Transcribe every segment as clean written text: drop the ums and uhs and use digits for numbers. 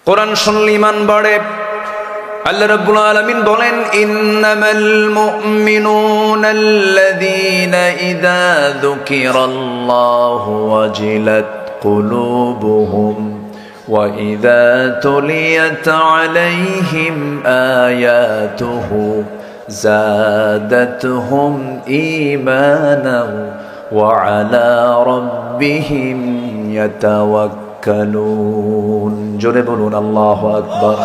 কোরআন শুনলে ঈমান বাড়ে। আল্লাহ রাব্বুল আলামিন বলেন, ইন্নামাল মুমিনুনাল্লাযীনা ইযা যুকিরাল্লাহু ওয়াজিলাত কুলুবুহুম ওয়া ইযা তুলিয়াত আলাইহিম আয়াতুহু যাদাতুহুম ঈমানাও ওয়া আলা রাব্বিহিম ইয়াতাওয়াক্কালুন। জোরে বলুন আল্লাহু আকবার।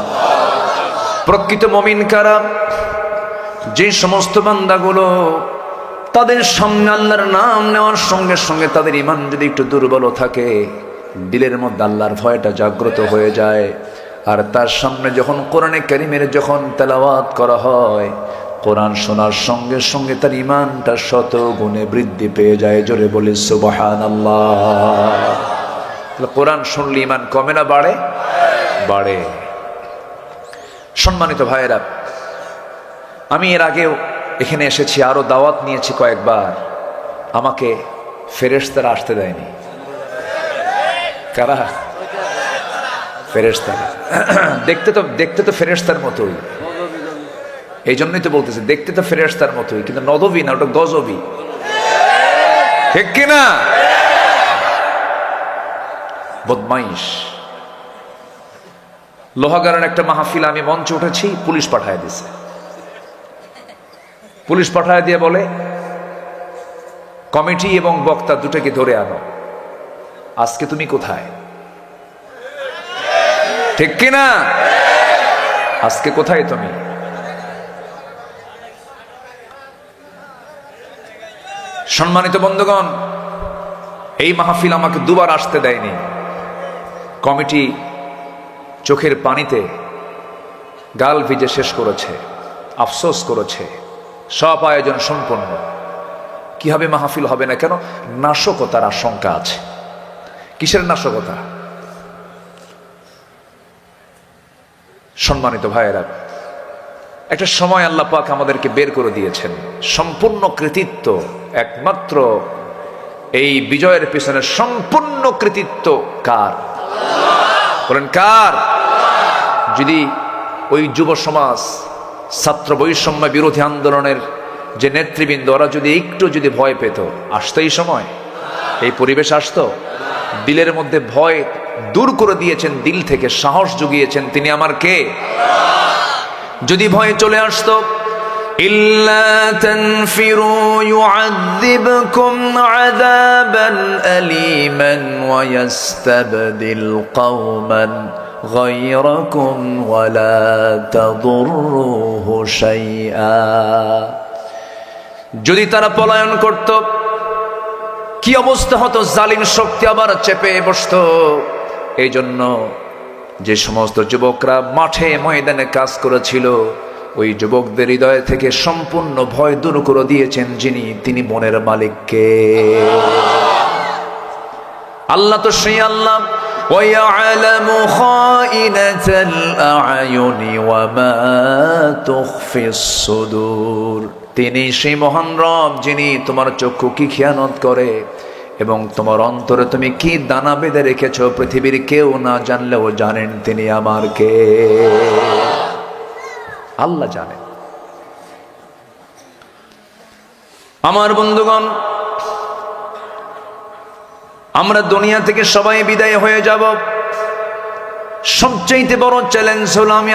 প্রকৃত মুমিন কারা? যে সমস্ত বান্দাগুলো তাদের সামনে আল্লাহর নাম নেওয়ার সঙ্গে সঙ্গে তাদের ঈমান যদি একটু দুর্বল থাকে, দিলের মধ্যে আল্লাহর ভয়টা জাগ্রত হয়ে যায়, আর তার সামনে যখন কোরআনে কারীমের যখন তেলাওয়াত করা হয়, কোরআন শোনার সঙ্গে সঙ্গে তার ঈমানটা শত গুণে বৃদ্ধি পেয়ে যায়। জোরে বলি সুবহানাল্লাহ। কোরআন শুনলে ঈমান কমে না বাড়ে? বাড়ে। সম্মানিত ভাইয়েরা, আমি এর আগেও এখানে এসেছি, আরো দাওয়াত নিয়েছি কয়েকবার, আমাকে ফেরেশতারা আসতে দেয়নি। কারা? ফেরেশতারা। দেখতে তো ফেরেশতার মতোই, এই জন্যই তো বলতেছি দেখতে তো ফেরেশতার মতোই, কিন্তু নদবী না, ওটা গজবী, ঠিক কিনা? বদমাইশ। লোহাগাড়ার একটা মাহফিল আমি মঞ্চে উঠেছি, পুলিশ পাঠায় দিছে। পুলিশ পাঠায় দিয়ে বলে, কমিটি এবং বক্তা দুটোকে ধরে আনো। আজকে তুমি কোথায়? ঠিক কিনা? আজকে কোথায় তুমি? সম্মানিত বন্ধুগণ, এই মাহফিল আমাকে দুবার আসতে দেয়নি। কমিটি চোখের পানিতে গাল ভিজে শেষ করেছে, আফসোস করেছে, সব আয়োজন সম্পন্ন। কি হবে? মাহফিল হবে না কেন? নাশকতার আশঙ্কা আছে। কিসের নাশকতা? সম্মানিত ভাইয়েরা, একটা সময় আল্লাহ পাক আমাদেরকে বের করে দিয়েছেন, সম্পূর্ণ কৃতিত্ব একমাত্র এই বিজয়ের পিছনে সম্পূর্ণ কৃতিত্ব কার? বলেন কার? যদি ওই যুব সমাজ, ছাত্র বৈষম্য বিরোধী আন্দোলনের যে নেতৃবৃন্দ, ওরা যদি একটু যদি ভয় পেত, আসতো এই সময়, এই পরিবেশ আসতো? দিলের মধ্যে ভয় দূর করে দিয়েছেন, দিল থেকে সাহস জুগিয়েছেন তিনি আমার কে? যদি ভয় চলে আসতো, ইল্লা তানফিরু ইউআযিবকুম আযাবান আলীমান ওয়া ইস্তাবদিল কওমান গায়রাকুম ওয়া লা তাদুররুহু শাইআ। যদি তারা পলায়ন করত, কি অবস্থা হতো? জালিম শক্তি আবার চেপে বসতো। এই জন্য যে সমস্ত যুবকরা মাঠে ময়দানে কাজ করেছিল, ওই যুবকদের হৃদয় থেকে সম্পূর্ণ ভয় দূর করে দিয়েছেন যিনি, তিনি মনের মালিককে। আল্লাহ তো সেই আল্লাহ, ওয়ায়ালামু খাইনাতাল আ'য়ুনি ওয়া মা তুখফিস সুদূর। তিনি সেই মহান রব যিনি তোমার চক্ষু কি খেয়ানত করে এবং তোমার অন্তরে তুমি কি দানা বেঁধে রেখেছ, পৃথিবীর কেউ না জানলেও জানেন তিনি আমার কে। আল্লাহ জানেন। আমার বন্ধুগণ, আমরা দুনিয়া থেকে সবাই বিদায় হয়ে যাব। সবচেয়ে বড় চ্যালেঞ্জ হলো আমি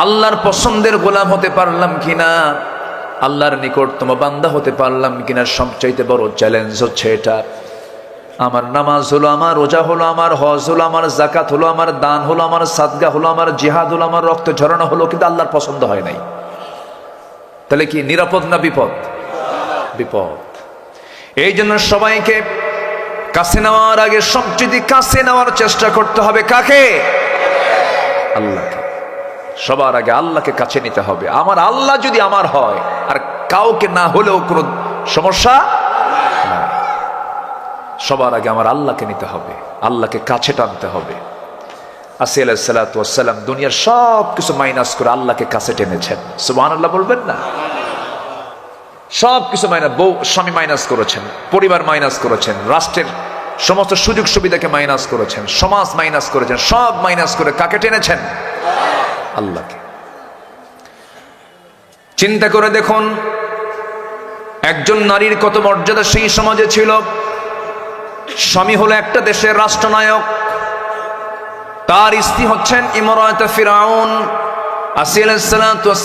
আল্লাহর পছন্দের গোলাম হতে পারলাম কিনা, আল্লাহর নিকটতম বান্দা হতে পারলাম কিনা। সবচাইতে বড় চ্যালেঞ্জ হচ্ছে এটা। আমার নামাজ হলো, আমার রোজা হলো, আমার হজ হলো, আমার যাকাত হলো, আমার দান হলো, আমার সাদগা হলো, আমার জিহাদ হলো, আমার রক্ত ঝরানো হলো, কিন্তু আল্লাহর পছন্দ হয় নাই। তাহলে কি নিরাপদ না বিপদ? বিপদ। এই জন্য সবাইকে কাছে নেওয়ার আগে সবচেয়ে কাছে নেওয়ার চেষ্টা করতে হবে কাকে? আল্লাহকে। সবার আগে আল্লাহকে কাছে নিতে হবে। আমার আল্লাহ যদি আমার হয়, আর কাউকে না হলেও কোনো সমস্যা নাই। সবার আগে আমার আল্লাহকে নিতে হবে, আল্লাহকে কাছে টানতে হবে। আসি আলাইহিস সালাতু ওয়াস সালাম দুনিয়ার সব কিছু মাইনাস করে আল্লাহকে কাছে টেনেছেন। সুবহানাল্লাহ বলবেন না? সব কিছু মাইনাস, বউ স্বামী মাইনাস করেছেন, পরিবার মাইনাস করেছেন, রাষ্ট্রের সমস্ত সুযোগ সুবিধাকে মাইনাস করেছেন, সমাজ মাইনাস করেছেন, সব মাইনাস করে কাকে টেনেছেন? আল্লাহকে। চিন্তা করে দেখুন, একজন নারীর কত মর্যাদা সেই সমাজে ছিল। স্বামী হলো একটা দেশের রাষ্ট্রনায়ক, তার স্ত্রী হচ্ছেন ইমরাতে ফিরাউন। আসিয়া আলাইহিস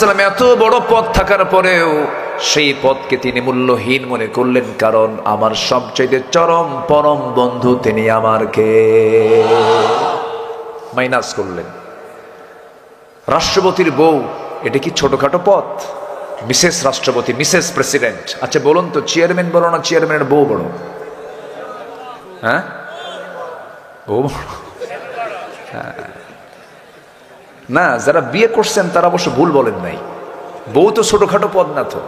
সালাম এত বড় পদ থাকার পরেও সেই পদকে তিনি মূল্যহীন মনে করলেন, কারণ আমার সবচেয়ে চরম পরম বন্ধু তিনি আমারকে মাইনাস করলেন। রাষ্ট্রপতির বউ, এটা কি ছোটখাটো পদ? মিসেস রাষ্ট্রপতি, মিসেস প্রেসিডেন্ট। আচ্ছা বলুন তো, চেয়ারম্যান বড় না চেয়ারম্যানের বউ বড়? হ্যাঁ, বউ বড়। না, যারা বিয়ে করছেন তারা অবশ্য ভুল বলেন নাই, বউ তো ছোটখাটো পদ না। তো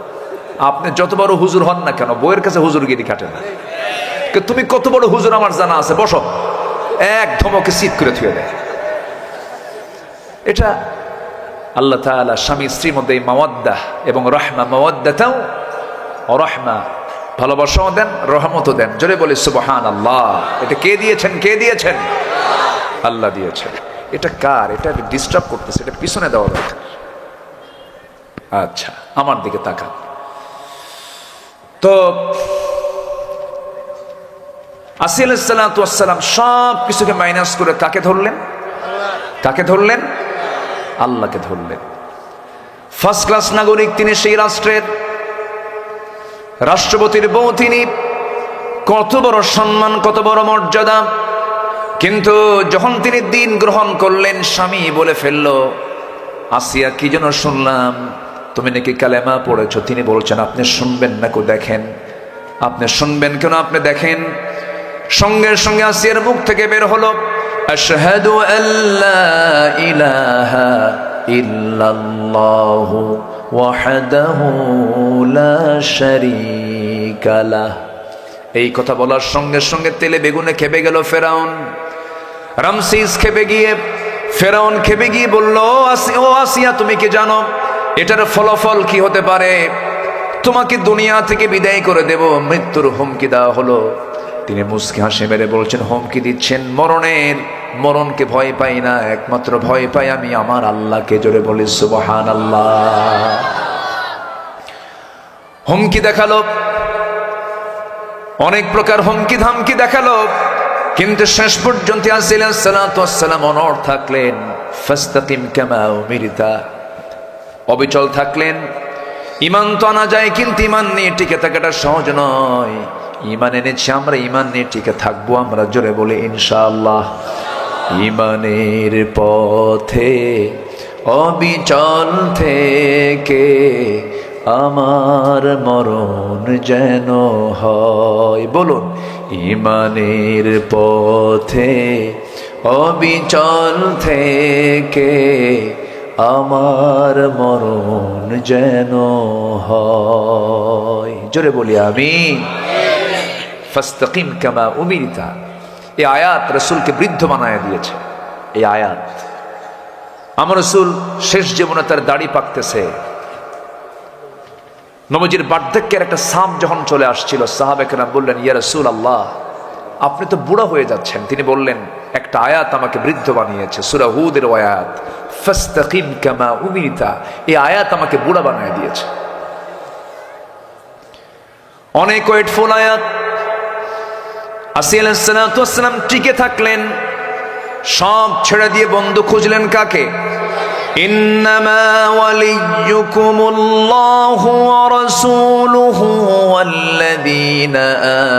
আপনি যত বড় হুজুর হন না কেন, বউয়ের কাছে হুজুরগিরি কাটে না। তুমি কত বড় হুজুর আমার জানা আছে, বসো, এক ধমকে সিট করে থুয়ে দেয়। এটা আল্লাহ তাআলা স্বামী স্ত্রীর মধ্যে মাওয়াদ্দাহ এবং রাহমা, মাওয়াদ্দাতাও ও রাহমা, ভালোবাসাও দেন, রহমতও দেন। জোরে বলি সুবহানাল্লাহ। এটা কে দিয়েছেন? কে দিয়েছেন? আল্লাহ দিয়েছেন। এটা কার? এটা ডিস্টার্ব করতেছে, এটা পিছনে দেওয়া দরকার। আচ্ছা, আমার দিকে তাকান। তো আসিয়া আলাইহিস সালাম সব কিছুকে মাইনাস করে কাকে ধরলেন? কাকে ধরলেন? আল্লাহকে ধরলেন। ফার্স্ট ক্লাস নাগরিক তিনি সেই রাষ্ট্রের, রাষ্ট্রপতির বউ তিনি। কত বড় সম্মান, কত বড় মর্যাদা। কিন্তু যখন তিনি দিন গ্রহণ করলেন, স্বামী বলে ফেললো, আসিয়া কি যেন শুনলাম তুমি নাকি কালেমা পড়েছো। তিনি বলছেন, আপনি শুনবেন না, দেখেন। আপনি শুনবেন কেন? আপনি দেখেন। সঙ্গে সঙ্গে আসিয়ার মুখ থেকে বের হলো, আশহাদু আল্লা ইলাহা ইল্লাল্লাহু ওয়াহদাহু লা শারীকা লাহ। এই কথা বলার সঙ্গে সঙ্গে তেলে বেগুনে খেপে গেল ফেরাউন। রামসিস খেপে গিয়ে, ফেরাউন খেপে গিয়ে বলল, ও আসিয়া, তুমি কি জানো এটার ফলাফল কি হতে পারে? তোমাকে দুনিয়া থেকে বিদায় করে দেব, মৃত্যুর হুমকি দেওয়া হলো। তিনি মুচকি হাসি মেরে বলছেন, হুমকি দিচ্ছেন মরণের। মরণকে ভয় পাই না, একমাত্র ভয় পাই আমি আমার আল্লাহকে। জোরে বলি সুবহানাল্লাহ। হুমকি দেখালো, অনেক প্রকার হুমকি ধামকি দেখালো, কিন্তু শেষ পর্যন্ত আসিয়া আলাইহিস সালাম অনড় থাকলেন। ফাস্তাকিম কামা উমিরতা, অবিচল থাকলেন। ঈমান তো আনা যায়, কিন্তু ঈমান নিয়ে টিকে থাকাটা সহজ নয়। ঈমান এনেছি আমরা, ঈমান নিয়ে টিকে থাকবো আমরা। জোরে বলে ইনশাআল্লাহ। ঈমানের পথে অবিচল থেকে আমার মরণ যেন হয়। বলুন, ঈমানের পথে অবিচল থেকে আমার মরণ যেন হয়। জোরে বলি আমিন। ফাস্তাকিম কামা উমিরতা। এই আয়াত রাসূলকে বৃদ্ধ বানায় দিয়েছে। এই আয়াত, আমার রাসূল শেষ জীবনে তার দাড়ি পাকতেছে, নবীজির বার্ধক্যের একটা সাপ যখন চলে আসছিল, সাহাবা কেরাম বললেন, ইয়া রাসূলুল্লাহ, আপনি তো বুড়া হয়ে যাচ্ছেন। তিনি বললেন, একটা আয়াত আমাকে বৃদ্ধ বানিয়েছে, সূরা হুদের আয়াত, ফাস্তাকিম কামা উমিরতা। এই আয়াত আমাকে বুড়া বানিয়ে দিয়েছে। অনেক ওয়েটফুল আয়াত। আসিয়া আলাইহিস সালাম টিকে থাকলেন, সব ছেড়ে দিয়ে বন্ধু খুঁজলেন কাকে? إنما وليكم الله ورسوله والذين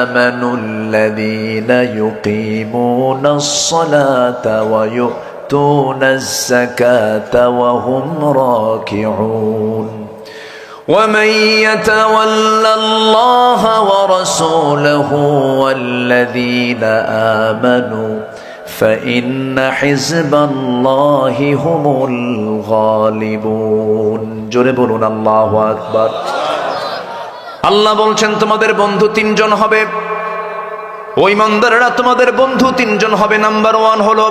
آمنوا الذين يقيمون الصلاة ويؤتون الزكاة وهم راكعون ومن يتول الله ورسوله والذين آمنوا فإن حزب الله هم الغالبون। জোরে বলুন আল্লাহু আকবার। আল্লাহ বলছেন, তোমাদের বন্ধু তিনজন হবে। ওই ইমানদাররা তোমাদের বন্ধু তিনজন হবে। নাম্বার 1 হলো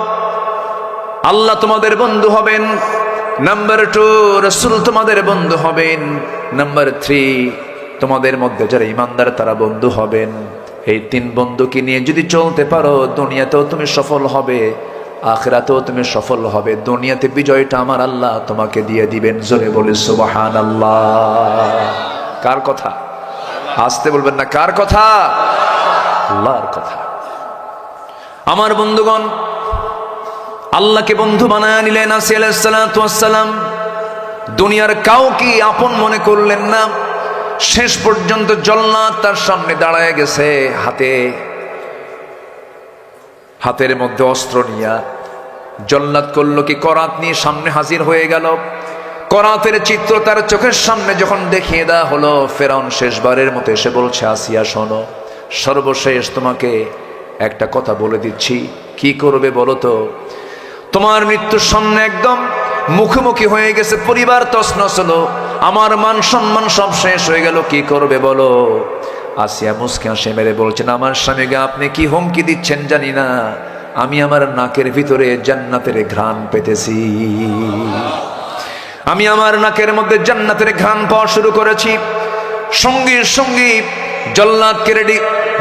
আল্লাহ তোমাদের বন্ধু হবেন। নাম্বার 2, রাসূল তোমাদের বন্ধু হবেন। নাম্বার 3, তোমাদের মধ্যে যারা ইমানদার তারা বন্ধু হবেন। এই তিন বন্ধুকে নিয়ে যদি চলতে পারো, দুনিয়াতেও তুমি সফল হবে, আখিরাতেও তুমি সফল হবে। দুনিয়াতে বিজয়টা আমার আল্লাহ তোমাকে দিয়ে দিবেন। জোরে বলে সুবহানাল্লাহ। কার কথা? আসতে বলবেন না, কার কথা? আল্লাহর কথা। আমার বন্ধুগণ, আল্লাহকে বন্ধু বানায় নিলেন আসি আলাইহিস সালাতু ওয়াস সালাম। দুনিয়ার কাউকে আপন মনে করলেন না। শেষ পর্যন্ত জল্লাদ তার সামনে দাঁড়ায় গেছে, হাতের মধ্যে অস্ত্র নিয়া। জল্লাদ করলো কি, করাত নিয়ে সামনে হাজির হয়ে গেল। করাতের চিত্র তার চোখের সামনে যখন দেখিয়ে দেওয়া হলো, ফেরাউন শেষবারের মতো এসে বলছে, আসিয়া শোনো, সর্বশেষ তোমাকে একটা কথা বলে দিচ্ছি, কি করবে বলো তো? তোমার মৃত্যুর সামনে একদম মুখোমুখি হয়ে গেছে, পরিবার তছনছ হলো, আমার মান সম্মান সব শেষ হয়ে গেল, কি করবে বলো? আসিয়া মুসকে হাসি মেরে বলছেন, আমার স্বামীকে আপনি কি হুমকি দিচ্ছেন জানি না, আমি আমার নাকের ভিতরে জান্নাতের ঘ্রাণ পেতেছি। আমি আমার নাকের মধ্যে জান্নাতের ঘ্রাণ পাওয়া শুরু করেছি। সঙ্গে সঙ্গে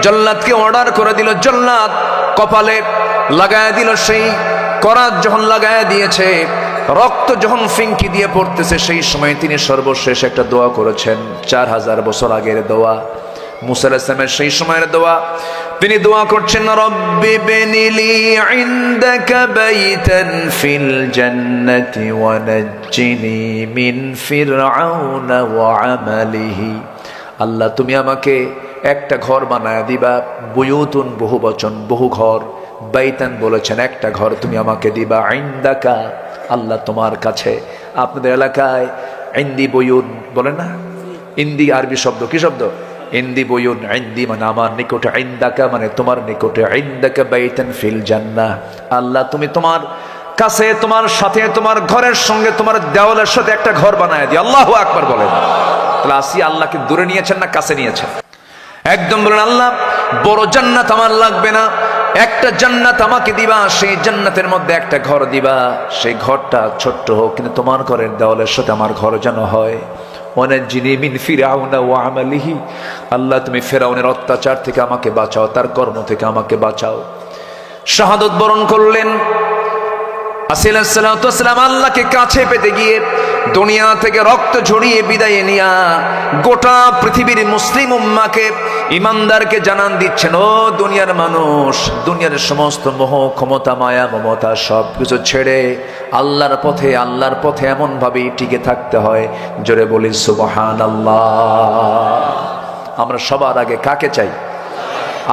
জল্লাদকে অর্ডার করে দিল। জল্লাদ কপালে লাগায় দিল সেই করাত। যখন লাগায় দিয়েছে, রক্ত যখন ফিঙ্কি দিয়ে পড়তেছে, সেই সময় তিনি সর্বশেষ একটা দোয়া করেছেন, 4000 বছর আগের দোয়া, মুসা আলাইহিস সালামের সেই সময়ের দোয়া। তিনি দোয়া করছেন, রব্বি বিনিলি ইনদাকা বাইতান ফিল জান্নাতি ওয়া নাজ্জিনি মিন ফিরআউনা ওয়া আমালিহি। আল্লাহ, তুমি আমাকে একটা ঘর বানায় দিবা। বুয়ুতুন বহু বচন, বহু ঘর। বাইতান বলেছেন একটা ঘর তুমি আমাকে দিবা। ইনদাকা, আল্লাহ তোমার কাছে। আপনাদের এলাকায় ইন্দি বয়ুন বলে না? ইন্দি আরবি শব্দ, কি শব্দ? ইন্দি বয়ুন। ইন্দি মানে আমার নিকটে, ইনদাকা মানে তোমার নিকটে। ইনদাকা বাইতান ফিল জান্নাহ, আল্লাহ তুমি তোমার কাছে, তোমার সাথে, তোমার ঘরের সঙ্গে, তোমার দেওয়ালের সাথে একটা ঘর বানায় দিও। আল্লাহু আকবার বলেন। তাহলে আসিয়া আল্লাহকে দূরে নিয়েছেন না কাছে নিয়েছেন? একদম বলেন, আল্লাহ বড় জান্নাত আমার লাগবে না, একটা জান্নাত আমাকে দিবা, সেই জান্নাতের মধ্যে একটা ঘর দিবা। সেই ঘরটা ছোট্ট হোক, কিন্তু তোমার ঘরের দেওয়ালের সাথে আমার ঘর যেন হয়। ওয়ানাজ্জিনি মিন ফিরআউনা ওয়া আমালিহি, আল্লাহ তুমি ফেরাউনের অত্যাচার থেকে আমাকে বাঁচাও, তার কর্ম থেকে আমাকে বাঁচাও। শাহাদত বরণ করলেন আসি আলাইহিস সালাতু ওয়াস সালাম। আল্লাহকে কাছে পেতে গিয়ে দুনিয়া থেকে রক্ত ঝরিয়ে বিদায় নিয়া গোটা পৃথিবীর মুসলিম উম্মাকে, ইমানদারকে জানান দিচ্ছেন, ও দুনিয়ার মানুষ, দুনিয়ার সমস্ত মোহ, ক্ষমতা, মায়া, মমতা সব কিছু ছেড়ে আল্লাহর পথে এমন ভাবেই টিকে থাকতে হয়। জোরে বলি সুবহানাল্লাহ। আমরা সবার আগে কাকে চাই?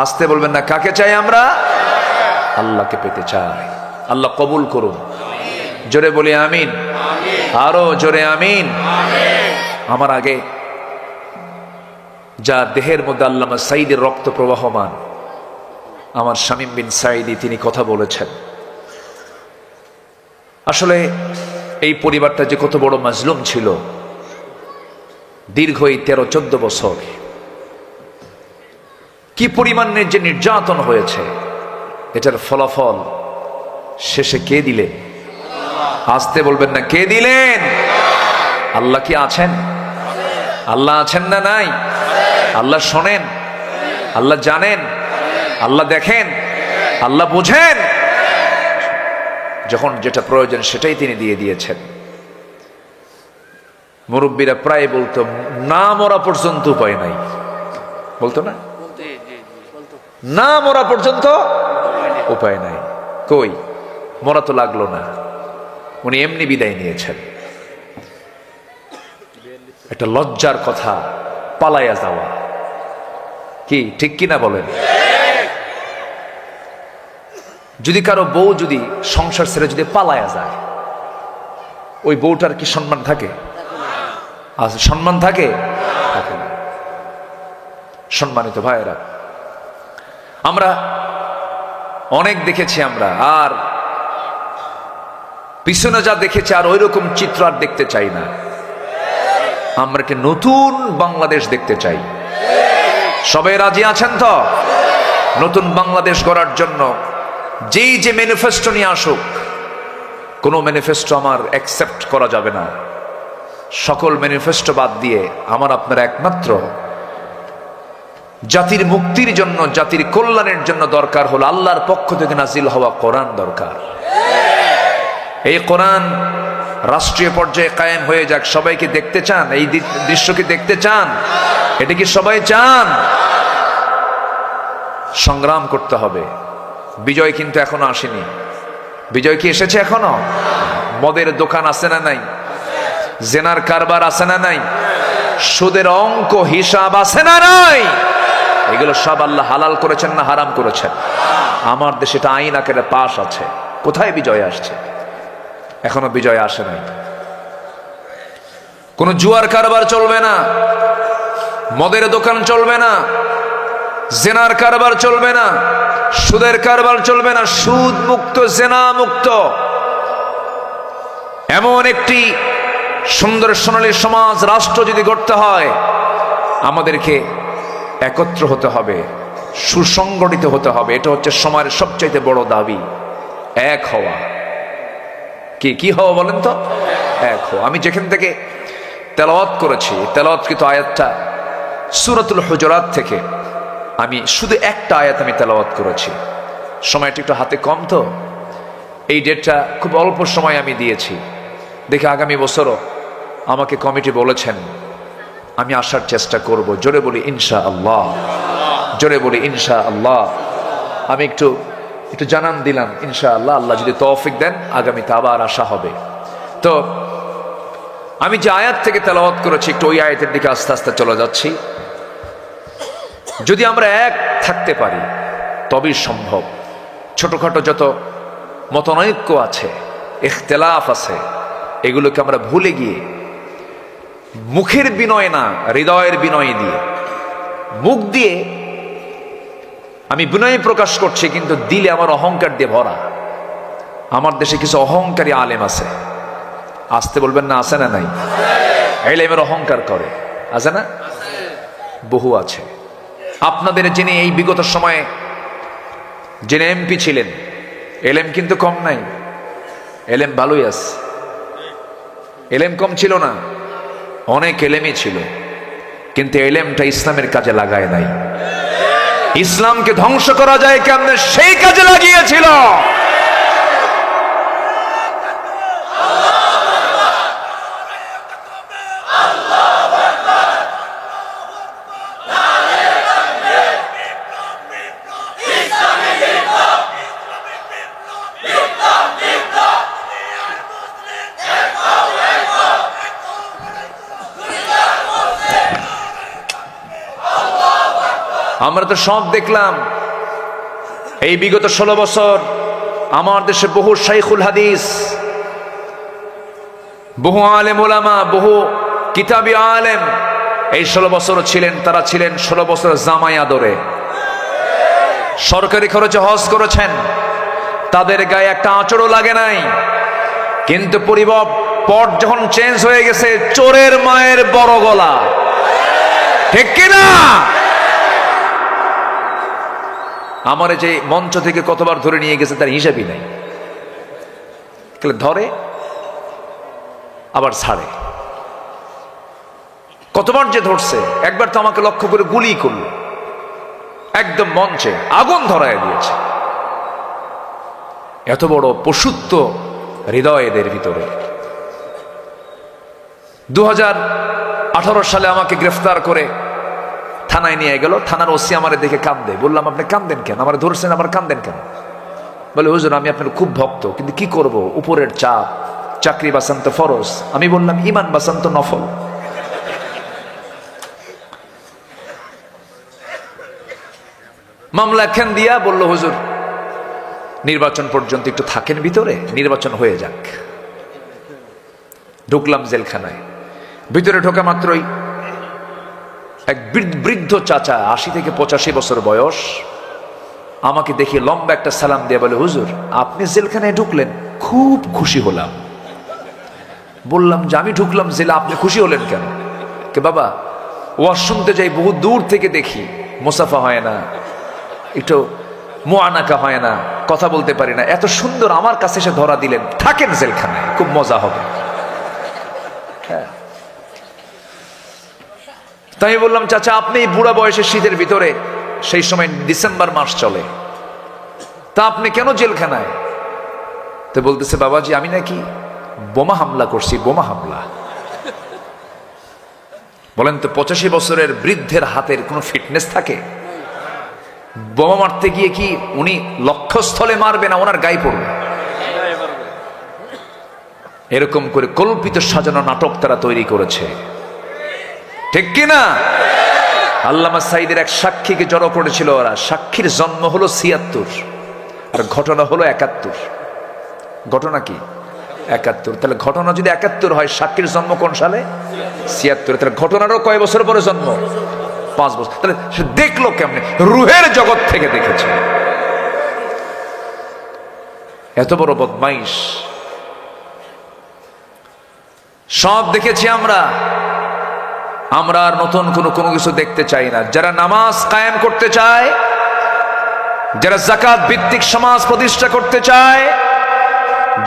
আসতে বলবেন না, কাকে চাই? আমরা আল্লাহকে পেতে চাই। আল্লাহ কবুল করুন। জোরে বলি আমিন। আরো জোরে আমিন। আমার আগে যা দেহের মধ্যে আল্লামা সাঈদীর রক্ত প্রবাহমান, আমার শামীম বিন সাঈদী, তিনি কথা বলেছেন। আসলে এই পরিবারটা যে কত বড় মাজলুম ছিল, দীর্ঘ এই 13-14 বছর কি পরিমাণের যে নির্যাতন হয়েছে, এটার ফলাফল শেষে কে দিলেন? আসতে বলবেন না, কে দিলেন? আল্লাহ কি আছেন? আল্লাহ আছেন না নাই? আল্লাহ শোনেন, আল্লাহ জানেন, আল্লাহ দেখেন, আল্লাহ বুঝেন। যখন যেটা প্রয়োজন সেটাই তিনি দিয়ে দিয়েছেন। মুরব্বীরা প্রায় বলতো, না মরা পর্যন্ত উপায় নাই, বলতো না? না মরা পর্যন্ত উপায় নাই। কই, মরা তো লাগলো না, উনি এমনি বিদায় নিয়েছেন। একটা লজ্জার কথা, পালাইয়া যাওয়া। কি ঠিক কিনা বলেন? যদি কারো বউ যদি সংসার ছেড়ে যদি পালাইয়া যায়, ওই বউটার কি সম্মান থাকে? সম্মান থাকে? থাকে না। সম্মানিত ভাইয়েরা, আমরা অনেক দেখেছি, আমরা আর পিছনে যা দেখেছি আর ওই রকম চিত্র আর দেখতে চাই না। আমরা একটা নতুন বাংলাদেশ দেখতে চাই। সবাই রাজি আছেন তো? নতুন বাংলাদেশ গড়ার জন্য যেই যে ম্যানিফেস্টো নিয়ে আসুক, কোনো ম্যানিফেস্টো আমার অ্যাকসেপ্ট করা যাবে না। সকল ম্যানিফেস্টো বাদ দিয়ে আমার আপনার একমাত্র জাতির মুক্তির জন্য, জাতির কল্যাণের জন্য দরকার হলো আল্লাহর পক্ষ থেকে নাজিল হওয়া কোরআন দরকার। এই কোরআন রাষ্ট্রীয় পর্যায়ে কায়েম হয়ে যাক। সবাইকে দেখতে চান? এই দৃশ্যকে দেখতে চান? এটা কি সবাই চান? সংগ্রাম করতে হবে। বিজয় কিন্তু এখনো আসেনি। বিজয় কি এসেছে এখনো? মদের দোকান আছে না নাই? জেনার কারবার আছে না নাই? সুদের অঙ্ক হিসাব আছে না নাই? এগুলো সব আল্লাহ হালাল করেছেন না হারাম করেছেন? আমার দেশে এটা আইন আকারে পাশ আছে। কোথায় বিজয় আসছে? এখনো বিজয় আসে নাই। কোন জুয়ার কারবার চলবে না, মদের দোকান চলবে না, জেনার কারবার চলবে না, সুদের কারবার চলবে না। সুদ মুক্ত, জেনা মুক্ত এমন একটি সুন্দর সোনালী সমাজ, রাষ্ট্র যদি গড়তে হয়, আমাদেরকে একত্র হতে হবে, সুসংগঠিত হতে হবে। এটা হচ্ছে সময়ের সবচাইতে বড় দাবি, এক হওয়া। কি হওয়া বলেন তো? এক হওয়া। আমি যেখান থেকে তেলাওয়াত করেছি, তেলাওয়াতকৃত আয়াতটা সূরাতুল হুজুরাত থেকে, আমি শুধু একটা আয়াত আমি তেলাওয়াত করেছি। সময়টা একটু হাতে কম, তো এই ডেটটা খুব অল্প সময় আমি দিয়েছি। দেখে আগামী বছরও আমাকে কমিটি বলেছেন, আমি আসার চেষ্টা করব। জোরে বলি ইনশাআল্লাহ, জোরে বলি ইনশাআল্লাহ। আমি একটু জানান দিলাম ইনশাআল্লাহ, আল্লাহ যদি তৌফিক দেন আগামীতে আবার আসা হবে। তো আমি যে আয়াত থেকে তেলাওয়াত করেছি, একটু ওই আয়াতের দিকে আস্তে আস্তে চলে যাচ্ছি। যদি আমরা এক থাকতে পারি তবেই সম্ভব। ছোটখাটো যত মতনৈক্য আছে, ইখতিলাফ আছে, এগুলোকে আমরা ভুলে গিয়ে মুখের বিনয় না, হৃদয়ের বিনয় দিয়ে, মুখ দিয়ে আমি বিনয় প্রকাশ করছি, কিন্তু দিলে আমার অহংকার দিয়ে ভরা। আমার দেশে কিছু অহংকারী আলেম আছে, আসতে বলবেন না? আছে না নাই? এলেমের অহংকার করে, আছে না? বহু আছে। আপনাদের যিনি এই বিগত সময়ে যিনি এমপি ছিলেন, এলেম কিন্তু কম নাই, এলেম ভালোই আছে। এলেম কম ছিল না, অনেক এলেমই ছিল, কিন্তু এলেমটা ইসলামের কাজে লাগায় নাই। ইসলামকে ধ্বংস করা যায় কেমনে, সেই কাজে লাগিয়েছিল। আমরা তো সব দেখলাম এই বিগত 16 বছর। আমার দেশে বহু শাইখুল হাদিস, বহু আলেম ওলামা, বহু কিতাবী আলেম এই 16 বছর ছিলেন। তারা ছিলেন 16 বছর জামাই আদরে, সরকারি খরচে হজ করেছেন, তাদের গায়ে একটা আঁচড়ও লাগে নাই। কিন্তু পট যখন চেঞ্জ হয়ে গেছে, চোরের মায়ের বড় গলা, ঠিক কিনা? আমার যে মঞ্চ থেকে কতবার ধরে নিয়ে গেছে তার হিসাবই নাই। ধরে আবার ছাড়ে, কতবার যে ধরছে। একবার তো আমাকে লক্ষ্য করে গুলি করলো, একদম মঞ্চে আগুন ধরায় দিয়েছে। এত বড় পশুত্ব হৃদয় এদের ভিতরে। 2018 সালে আমাকে গ্রেফতার করে থানায় নিয়ে গেল। থানার ওসি আমারে দেখে কান্দে। বললাম, আপনি কান্দেন কেন? আমার ধরছেন, আবার কান্দেন কেন? বলে, হুজুর আমি আপনার খুব ভক্ত, কিন্তু কি করব, উপরের চাপ, চাকরি বাঁচান তো ফরজ। আমি বললাম, ইমান বাঁচান তো নফল। মামলা খান দিয়া বলল, হুজুর নির্বাচন পর্যন্ত একটু থাকেন ভিতরে, নির্বাচন হয়ে যাক। ঢুকলাম জেলখানায়। ভিতরে ঢোকা মাত্রই এক বৃদ্ধ চাচা, 80 থেকে 85 বছর বয়স, আমাকে দেখে লম্বা একটা সালাম দিয়ে বলে, হুজুর আপনি জেলখানায় ঢুকলেন, খুব খুশি হলাম। বললাম যে আমি ঢুকলাম জেলে, আপনি খুশি হলেন কেন? কে বাবা, ওয়াজ শুনতে যাই, বহু দূর থেকে দেখি, মুসাফা হয় না, একটু মুআনাকা হয় না, কথা বলতে পারি না, এত সুন্দর আমার কাছে এসে ধরা দিলেন, থাকেন জেলখানায়, খুব মজা হবে। তাই আমি বললাম, চাচা আপনি বুড়া বয়সে শীতের ভিতরে, সেই সময় ডিসেম্বর মাস চলে, তা আপনি কেন জেলখানায়? তো বলতেছে, বাবাজি আমি নাকি বোমা হামলা করছি, বোমা হামলা। বলেন তো 85 বছরের বৃদ্ধের হাতের কোনো ফিটনেস থাকে? বোমা মারতে গিয়ে কি উনি লক্ষ্যস্থলে মারবে না ওনার গায়ে পড়বে? এরকম করে কল্পিত সাজানো নাটক তারা তৈরি করেছে, ঠিক কিনা? আল্লামা সাইদের এক সাক্ষীকে জড়ো করেছিল ওরা। সাক্ষীর জন্ম হলো 76 আর ঘটনা হলো 71। ঘটনা কি 71? তাহলে ঘটনা যদি 71 হয়, সাক্ষীর জন্ম কোন সালে? 76। তাহলে ঘটনারও কয় বছর পরে জন্ম? 5 বছর। তাহলে সে দেখলো কেমনে? রুহের জগৎ থেকে দেখেছে। এত বড় বদমাইশ সব দেখেছি আমরা। আমরা আর নতুন কোনো কিছু দেখতে চাই না। যারা নামাজ কায়েম করতে চায়, যারা যাকাত ভিত্তিক সমাজ প্রতিষ্ঠা করতে চায়,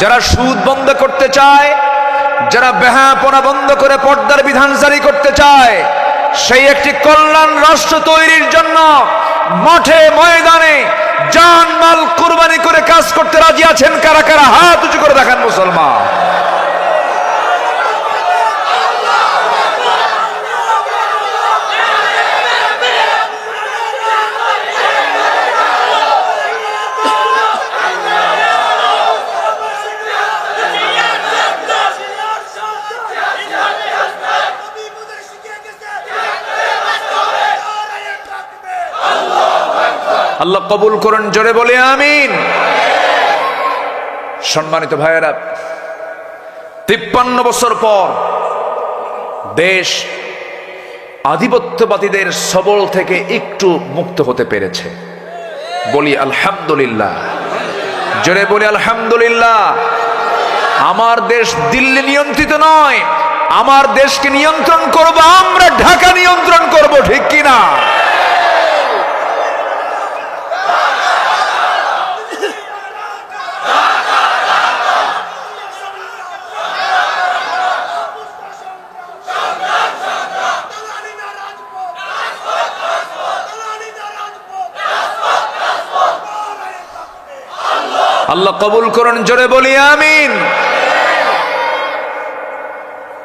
যারা সুদ বন্ধ করতে চায়, যারা বেহাপনা বন্ধ করে পর্দার বিধান জারি করতে চায়, সেই একটি কল্যাণ রাষ্ট্র তৈরির জন্য মাঠে ময়দানে জান মাল কুরবানি করে কাজ করতে রাজি আছেন কারা কারা? হাত উঁচু করে দেখান মুসলমান। আল্লাহ কবুল করুন, জোরে বলে আমিন। সম্মানিত ভাইয়েরা, 53 বছর পর দেশ আধিপত্যবাদীদের সবল থেকে একটু মুক্ত হতে পেরেছে। বলি আলহামদুলিল্লাহ, জোরে বলি আলহামদুলিল্লাহ। আমার দেশ দিল্লি নিয়ন্ত্রিত নয়, আমার দেশকে নিয়ন্ত্রণ করব আমরা, ঢাকা নিয়ন্ত্রণ করব, ঠিক কিনা? আল্লাহ কবুল করুন, জোরে বলি আমিন।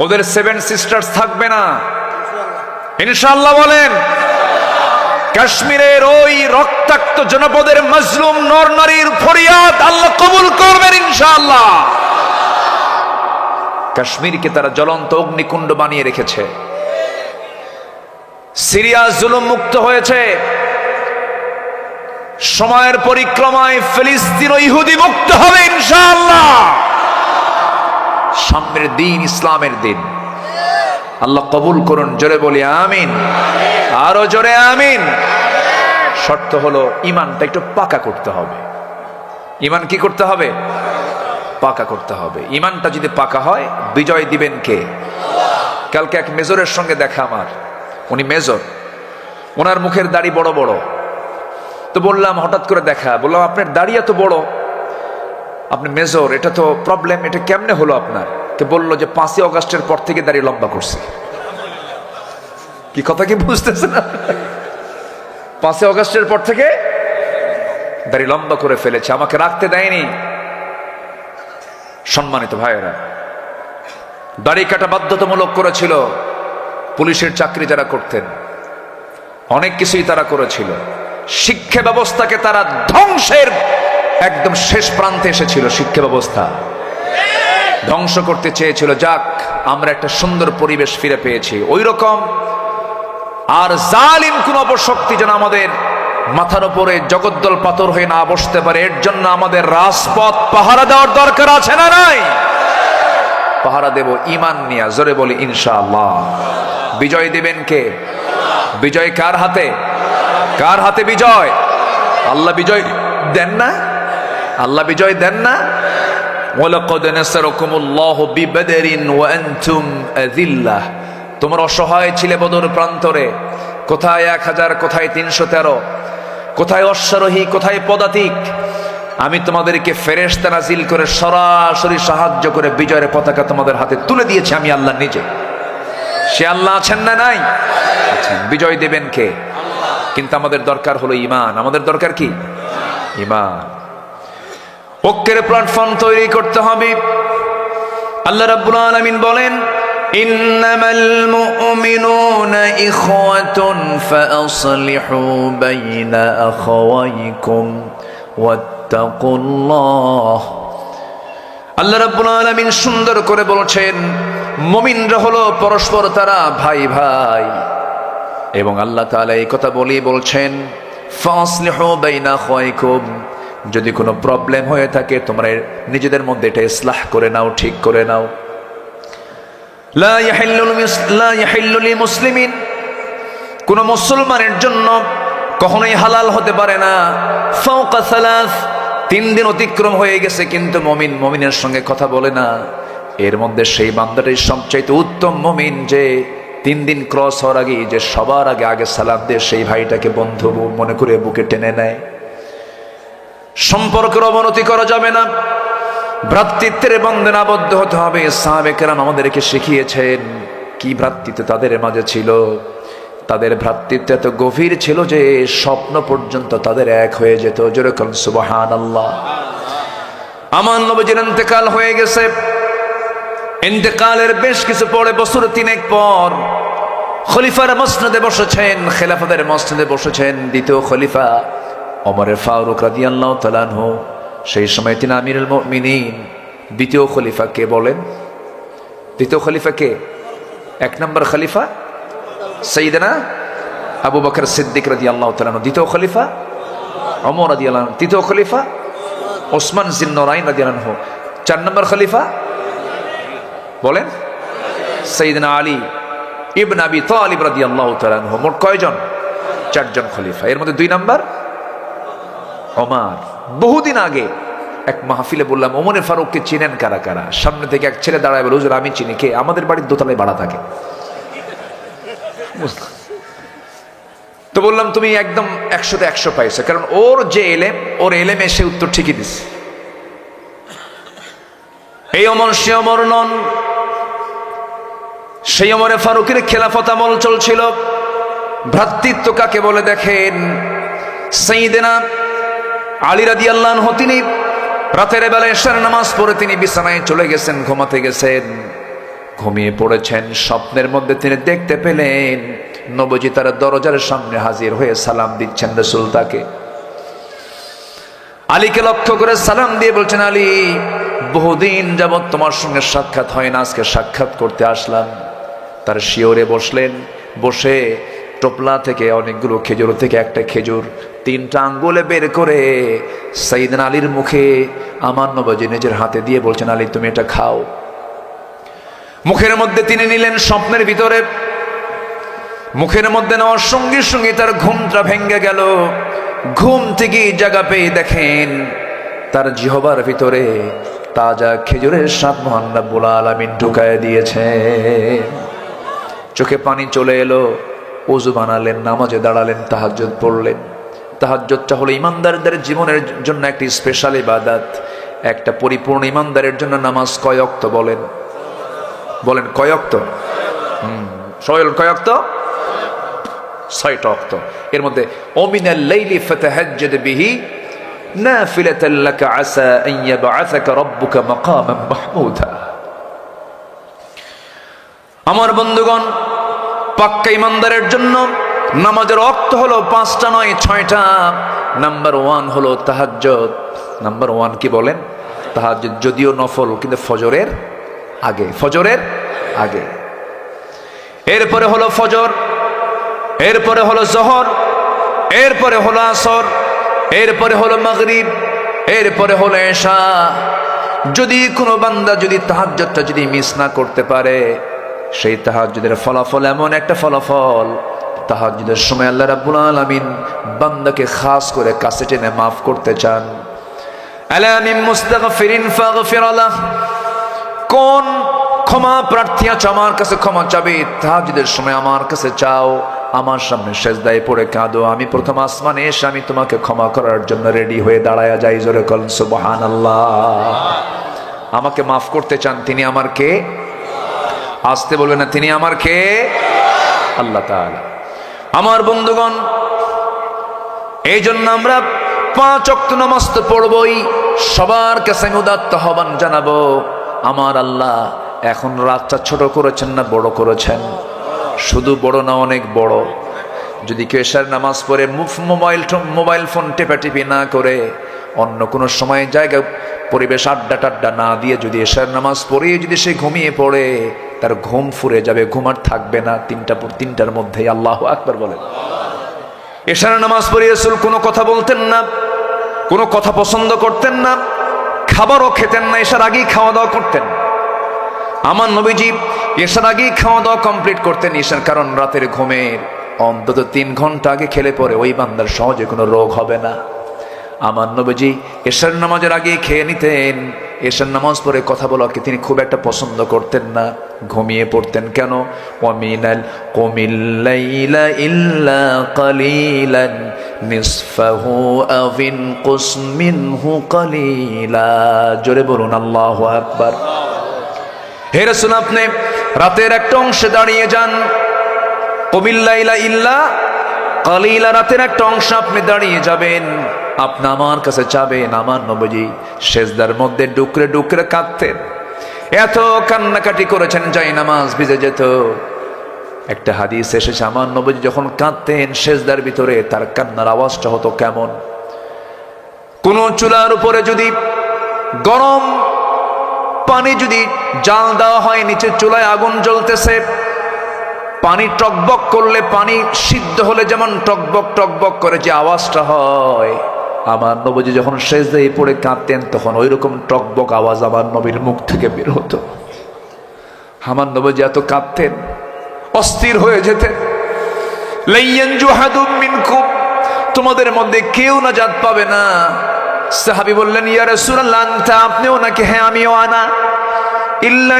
ওদের 7 সিস্টার্স থাকবে না ইনশাআল্লাহ, বলেন। কাশ্মীরের ওই রক্তাক্ত জনপদের মজলুম নর নারীর ফরিয়াদ আল্লাহ কবুল করবেন ইনশাআল্লাহ। কাশ্মীরকে তারা জ্বলন্ত অগ্নিকুণ্ড বানিয়ে রেখেছে। সিরিয়া জুলুম মুক্ত হয়েছে, সময়ের পরিক্রমায় ফিলিস্তিন ও ইহুদি মুক্ত হবে ইনশাআল্লাহ। সামনের দিন ইসলামের দিন। আল্লাহ কবুল করুন, জোরে বলি আমিন, আরো জোরে আমিন। শর্ত হলো ঈমানটা একটু পাকা করতে হবে। ঈমান কি করতে হবে? পাকা করতে হবে। ঈমানটা যদি পাকা হয়, বিজয় দিবেন কে? কালকে এক মেজরের সঙ্গে দেখা আমার, উনি মেজর, ওনার মুখের দাড়ি বড় বড়। তো বললাম, হঠাৎ করে দেখা, বললাম আপনার দাড়ি এত বড়, আপনি মেজর, এটা তো প্রবলেম, এটা কেমনে হলো আপনার? তো বললো যে 5ই অগাস্টের পর থেকে দাড়ি লম্বা করছে। কি কথা কি বুঝতেছেন? 5ই অগাস্টের পর থেকে দাড়ি লম্বা করে ফেলেছে, আমাকে রাখতে দেয়নি। সম্মানিত ভাইয়েরা, দাড়ি কাটা বাধ্যতামূলক করেছিল পুলিশের চাকরি যারা করতেন, অনেক কিছুই তারা করেছিল। শিক্ষা ব্যবস্থাকে তারা ধ্বংসের একদম শেষ প্রান্তে এসেছিল। শিক্ষা ব্যবস্থা ধ্বংস করতে চেয়েছিল। যাক, আমরা একটা সুন্দর পরিবেশ ফিরে পেয়েছি। ওই রকম আর জালিম কোন অপশক্তি যেন আমাদের মাথার উপরে জগদ্দল পাথর হয়ে না বসতে পারে, এর জন্য আমাদের রাজপথ পাহারা দেওয়ার দরকার আছে না নাই? পাহারা দেব ঈমান নিয়া, জোরে বলি ইনশাআল্লাহ। বিজয় দিবেন কে? বিজয় কার হাতে? কার হাতে বিজয়? আল্লাহ বিজয় দেন না? আল্লাহ বিজয় দেন না? ওয়ালাকাদ নাসারাকুমুল্লাহু বিবদরিন ওয়া আনতুম আযিল্লাহ। তোমরা অসহায় ছিলে বদর প্রান্তরে, কোথায় 1000, কোথায় 313, কোথায় অশ্বারোহী, কোথায় পদাতিক। আমি তোমাদেরকে ফেরেশতা নাজিল করে সরাসরি সাহায্য করে বিজয়ের পতাকা তোমাদের হাতে তুলে দিয়েছি আমি আল্লাহ নিজে। সে আল্লাহ আছেন না নাই? আছেন। বিজয় দেবেন কে? কিন্তু আমাদের দরকার হলো ঈমান। আমাদের দরকার কি? ঈমান। ঐক্যের প্ল্যাটফর্ম তৈরি করতে হবে। আল্লাহ রাব্বুল আলামিন বলেন, ইন্নামাল মুমিনুনা ইখওয়াতুন ফাআসলিহু বাইনা আখাওয়াইকুম ওয়াত্তাকুল্লাহ। আল্লাহ রাব্বুল আলামিন সুন্দর করে বলেছেন, মুমিনরা হলো পরস্পর তারা ভাই ভাই। এবং আল্লাহ তাআলা এই কথা বলেই বলছেন, ফাআসলিহু বাইনা আখাওয়াইকুম, যদি কোনো প্রবলেম হয়ে থাকে তোমরা নিজেদের মধ্যে এটা ইসলাহ করে নাও, ঠিক করে নাও। লা ইয়াহিল্লু লিমুসলিমিন, কোন মুসলমানের জন্য কখনোই হালাল হতে পারে না ফাওকা সালাস, 3 দিন অতিক্রম হয়ে গেছে কিন্তু মুমিনের সঙ্গে কথা বলে না। এর মধ্যে সেই বান্দাটাই সবচাইতে উত্তম মুমিন, যে 3 দিন ক্রস হওয়ার আগে যে সবার আগে সালাম দিয়ে সেই ভাইটাকে বন্ধু মনে করে বুকে টেনে নেয়। সম্পর্কের অবনতি করা যাবে না, ভ্রাতৃত্বের বন্ধনে আবদ্ধ হতে হবে। সাহাবে কেরাম আমাদেরকে শিখিয়েছেন কি ভ্রাতৃত্ব তাদের মাঝে ছিল। তাদের ভ্রাতৃত্ব এত গভীর ছিল যে স্বপ্ন পর্যন্ত তাদের এক হয়ে যেত। যেরকম সুবহানাল্লাহ। আমার নবীর ইন্তেকাল হয়ে গেছে। ইন্তেকালের বেশ কিছু পরে, বছর 3 পর, খলিফার মসনদে বসেছেন, খেলাফতের মসনদে বসেছেন দ্বিতীয় খলিফা ওমর ফারুক রাদিয়াল্লাহু তাআলা আনহু। সেই সময় তিনি আমিরুল মুমিনিন। দ্বিতীয় খলিফা কে বলেন? দ্বিতীয় খলিফা কে? 1 নম্বর খলিফা সাইয়েদনা আবু বকর সিদ্দিক রাদিয়াল্লাহু তাআলা আনহু। দ্বিতীয় খলিফা ওমর রাদিয়াল্লাহু আনহু। তৃতীয় খলিফা ওসমান জিন্নুরাইন রাদিয়াল্লাহু আনহু। 4 নম্বর খলিফা বলেন? সাইয়েদনা আলী ইবনে আবি তালিব রাদিয়াল্লাহু তাআলা আনহু। মোট কয়জন? 4 জন খলিফা। এর মধ্যে 2 নম্বর ওমর। বহুদিন আগে এক মাহফিলে বললাম, ওমরে ফারুককে চিনেন কারা কারা? সামনে থেকে এক ছেলে দাঁড়ায় বলে, হুজুর আমি চিনি। কে? আমাদের বাড়ির দোতলায় ভাড়া থাকে। তো বললাম তুমি একদম 100-তে 100 পাইছো, কারণ ওর যে এলেম, ওর এলেমে সে উত্তর ঠিকই দিচ্ছে। এই ওমর সে ওমর নন। সেই ওমরে ফারুকের খেলাফত আমল চলছিল। ভ্রাতৃত্ব কাকে বলে দেখেন। সাইয়েদনা আলী রাদিয়াল্লাহু আনহু তিনি রাতের বেলা এশার নামাজ পড়ে তিনি বিছানায় চলে গেছেন, ঘুমাতে গেছেন। ঘুমিয়ে পড়েছেন। স্বপ্নের মধ্যে তিনি দেখতে পেলেন নবীজি তার দরজার সামনে হাজির হয়ে সালাম দিচ্ছেন। রাসূল তাকে, আলীকে লক্ষ্য করে সালাম দিয়ে বলছেন, আলী বহুদিন যাবত তোমার সঙ্গে সাক্ষাৎ হয় না, আজকে সাক্ষাৎ করতে আসলাম। তার শিয়রে বসলেন। বসে টোপলা থেকে অনেকগুলো খেজুর থেকে একটা খেজুর 3টা আঙ্গুলে বের করে সাইয়েদনা আলীর মুখে আমার নবীজি নিজের হাতে দিয়ে বলছেন, আলী তুমি এটা খাও। মুখের মধ্যে তিনি নিলেন। স্বপ্নের ভিতরে মুখের মধ্যে নেওয়ার সঙ্গে সঙ্গে তার ঘুমটা ভেঙে গেল। ঘুম থেকে জায়গা পেয়ে দেখেন তার জিহবার ভিতরে তাজা খেজুরের স্বাদ মহান রব্বুল আলামিন ঢুকায় দিয়েছে। চোখে পানি চলে এলো। ওযু বানালেন, নামাজে দাঁড়ালেন, তাহাজ্জুদ পড়লেন। তাহাজ্জুদটা হলো ইমানদারদের জীবনের জন্য একটি স্পেশাল ইবাদত। একটা পরিপূর্ণ ইমানদারের জন্য নামাজ কয় ওয়াক্ত বলেন? বলেন কয় ওয়াক্ত? সয়ল কয় ওয়াক্ত? 6টা ওয়াক্ত। এর মধ্যে ওমিনাল লাইলি ফাতাহাজ্জাদ বিহি নাফিলাতান লাকা আসা আন ইয়াবআসাকা রাব্বুকা মাকামান মাহমুদা। আমার বন্ধুগণ, পাক্কা ইমানদারের জন্য নামাজের ওয়াক্ত হলো 5টা নয় 6টা। নাম্বার 1 হলো তাহাজ্জুদ। নাম্বার 1 কি বলেন? তাহাজ্জুদ। যদিও নফল, কিন্তু ফজরের আগে। ফজরের আগে। এরপরে হলো ফজর, এরপরে হলো জোহর, এরপরে হলো আসর, এরপরে হলো মাগরিব, এরপরে হলো এশা। যদি কোনো বান্দা যদি তাহাজ্জুদটা যদি মিস না করতে পারে, সেই তাহাজ্জুদের ফলাফল এমন একটা ফলাফল, তাহাজ্জুদের সময় আল্লাহ রাব্বুল আলামিন বান্দাকে খাস করে কাছে টেনে মাফ করতে চান। আলা মিন মুস্তাগফিরিন ফাগফির লাহ। কোন ক্ষমা প্রার্থী আছে আমার কাছে ক্ষমা চাবে? তাহাজ্জুদের সময় আমার কাছে চাও, আমার সামনে সেজদায় পড়ে কাঁদো, আমি প্রথম আসমানে এসে আমি তোমাকে ক্ষমা করার জন্য রেডি হয়ে দাঁড়ায়া যাই। জোরে বলেন সুবহানাল্লাহ। আমাকে মাফ করতে চান তিনি আমার কে? আসতে বলবে না, তিনি আমার কে? আল্লাহ তাআলা। আমার বন্ধুগণ, এই জন্য আমরা 5 ওয়াক্ত নামাজ তো পড়বই। সবার কাছে আমি উদাত্ত আহ্বান জানাবো, আমার আল্লাহ এখন রাতটা ছোট করেছেন না বড় করেছেন? শুধু বড় না, অনেক বড়। যদি কেউ এশার নামাজ পড়ে মোবাইল ফোন টেপাটিপি না করে, অন্য কোনো সময় জায়গা পরিবেশ আড্ডা টাড্ডা না দিয়ে যদি এশার নামাজ পড়ে যদি সে ঘুমিয়ে পড়ে, তার ঘুম ফুরে যাবে, ঘুম আর থাকবে না। 3টার মধ্যেই। আল্লাহু আকবার বলেন। এশার নামাজ পড়ে রাসূল কোনো কথা বলতেন না, কোনো কথা পছন্দ করতেন না, খাবারও খেতেন না, এশার আগেই খাওয়া দাওয়া করতেন। আমার নবীজি এশার আগেই খাওয়া দাওয়া কমপ্লিট করতেন। এশার কারণ রাতের ঘুমের অন্তত 3 ঘন্টা আগে খেলে পরে ওই বান্দার সহজে কোনো রোগ হবে না। আমার নবীজি এশার নামাজের আগে খেয়ে নিতেন। এশার নামাজ পড়ে কথা বলাকে তিনি খুব একটা পছন্দ করতেন না, ঘুমিয়ে পড়তেন। কেন? ওয়ামিনাল কুমিল লাইলা ইল্লা কালিলান নিসফাহু আবিন কুসমিনহু কালিলা। জোরে বলুন আল্লাহু আকবার। হে রাসূল, আপনি রাতের একটা অংশে দাঁড়িয়ে যান। কুমিল লাইলা ইল্লা কালিলা, রাতের একটা অংশ আপনি দাঁড়িয়ে যাবেন, আপনি আমার কাছে চাবেন। আমার নবীজি সেজদার মধ্যে ডুকরে ডুকরে কাঁদতেন, এত কান্নাকাটি করেছেন যাই নামাজ ভিজে যেত। একটা হাদিস এসেছে, আমার নবীজি যখন কাঁদতেন সেজদার ভিতরে তার কান্নার আওয়াজটা হতো কেমন? কোন চুলার উপরে যদি গরম পানি যদি জাল দেওয়া হয়, নিচে চুলায় আগুন জ্বলতেছে, পানি টকবক করলে, পানি সিদ্ধ হলে যেমন টকবক টকবক করে যে আওয়াজটা হয়, আমার নবীজি যখন সেজদায় পড়ে কাঁদতেন তখন ওই রকম টকবক আওয়াজ আমার নবীর মুখ থেকে বের হতো। আমার নবীজি এত কাঁদতেন, অস্থির হয়ে যেতেন। লাইয়ানজু আহাদুম মিনকুম, তোমাদের মধ্যে কেউ নাজাত পাবে না। সাহাবী বললেন, ইয়া রাসূলুল্লাহ আনতা, আপনিও নাকি? হ্যাঁ, আমিও। আনা ইল্লা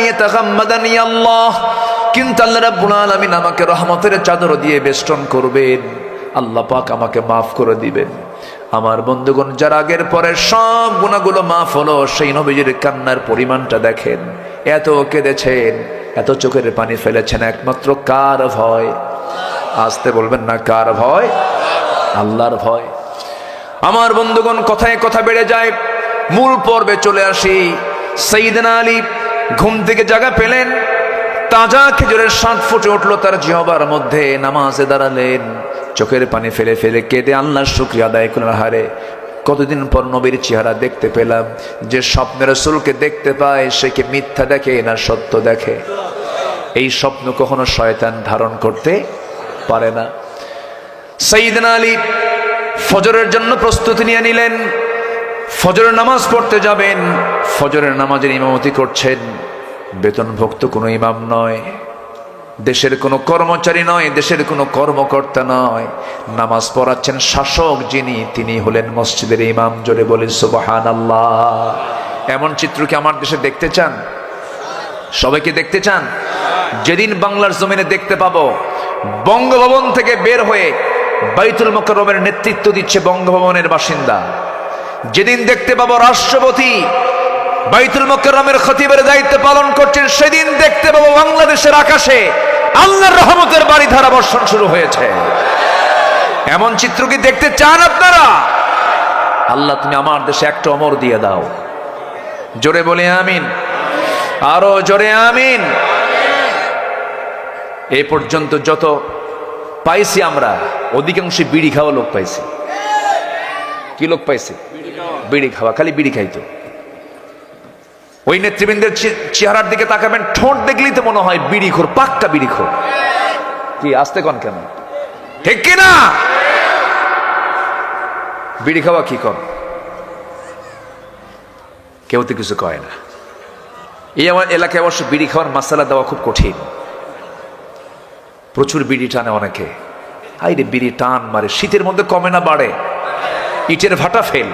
ইয়াতাগাম্মাদানি আল্লাহ, কিন্তু আল্লাহ রাব্বুল আলামিন আমাকে রহমতের চাদর দিয়ে বেষ্টন করবেন, আল্লাহ পাক আমাকে মাফ করে দিবেন। আমার বন্ধুগণ, যার আগের পরের সব গুনাহগুলো মাফ হলো, সেই নবীজির কান্নার পরিমাণটা দেখেন। এত কেঁদেছেন, এত চোখের পানি ফেলেছেন, একমাত্র কার ভয়? আসতে বলবেন না, কার ভয়? আল্লাহর ভয়। আমার বন্ধুগণ, কথায় কথা বেড়ে যায়, মূল পর্বে চলে আসি। সাইয়েদনা আলী ঘুম থেকে জাগা পেলেন, তাজা খেজুরের স্বাদ ফুটে উঠলো তার জিহ্বার মধ্যে। নামাজে দাঁড়ালেন, চোখের পানি ফেলে ফেলে কেঁদে আল্লাহর শুকরিয়া আদায় করলেন। হারে, কতদিন পর নবীর চেহারা দেখতে পেলাম। যে স্বপ্নে রাসূলকে দেখতে পায় সে কি মিথ্যা দেখে না সত্য দেখে? এই স্বপ্ন কখনো শয়তান ধারণ করতে পারে না। সাইয়েদনা আলী ফজরের জন্য প্রস্তুতি নিয়ে নিলেন। ফজরের নামাজ পড়তে যাবেন। ফজরের নামাজের ইমামতি করছেন বেতনভুক্ত কোনো ইমাম নয়, দেশের কোনো কর্মচারী নয়, দেশের কোনো কর্মকর্তা নয়। নামাজ পড়াচ্ছেন শাসক যিনি, তিনি হলেন মসজিদের ইমাম। জোরে বলি সুবহানাল্লাহ। এমন চিত্র কি আমার দেশে দেখতে চান? সবাইকে দেখতে চান? যেদিন বাংলার জমিনে দেখতে পাবো বঙ্গভবন থেকে বের হয়ে বাইতুল মুকাররমের নেতৃত্ব দিচ্ছে বঙ্গভবনের বাসিন্দা, যেদিন দেখতে পাবো রাষ্ট্রপতি বাইতুল মুকাররমের খতিবের দায়িত্ব পালন করছেন, সেদিন দেখতে পাবো বাংলাদেশের আকাশে আল্লাহর রহমতের বাড়ি ধারা বর্ষণ শুরু হয়েছে। এমন চিত্র কি দেখতে চান আপনারা? আল্লাহ, তুমি আমার দেশে একটা ওমর দিয়ে দাও। জোরে বলে আমিন, আরো জোরে আমিন। এই পর্যন্ত যত পাইছি আমরা, অধিকাংশ বিড়ি খাওয়া লোক পাইছি। কি লোক পাইছি? বিড়ি খাওয়া, খালি বিড়ি খাইতো। ওই নেতৃবৃন্দের চেহারার দিকে তাকাবেন, ঠোঁট দেখলেই তো মনে হয় বিড়িখোর, পাক্কা বিড়িখোর। কি আসতে কন কেন? ঠিক কিনা? বিড়ি খাওয়া কি কন? কেউ তো কিছু কয় না। এই আমার এলাকায় অবশ্য বিড়ি খাওয়ার মাসালা দেওয়া খুব কঠিন। প্রচুর বিড়ি টানে অনেকে। আইরে বিড়ি টান মারে, শীতের মধ্যে কমে না বাড়ে? ইটের ভাটা ফেল,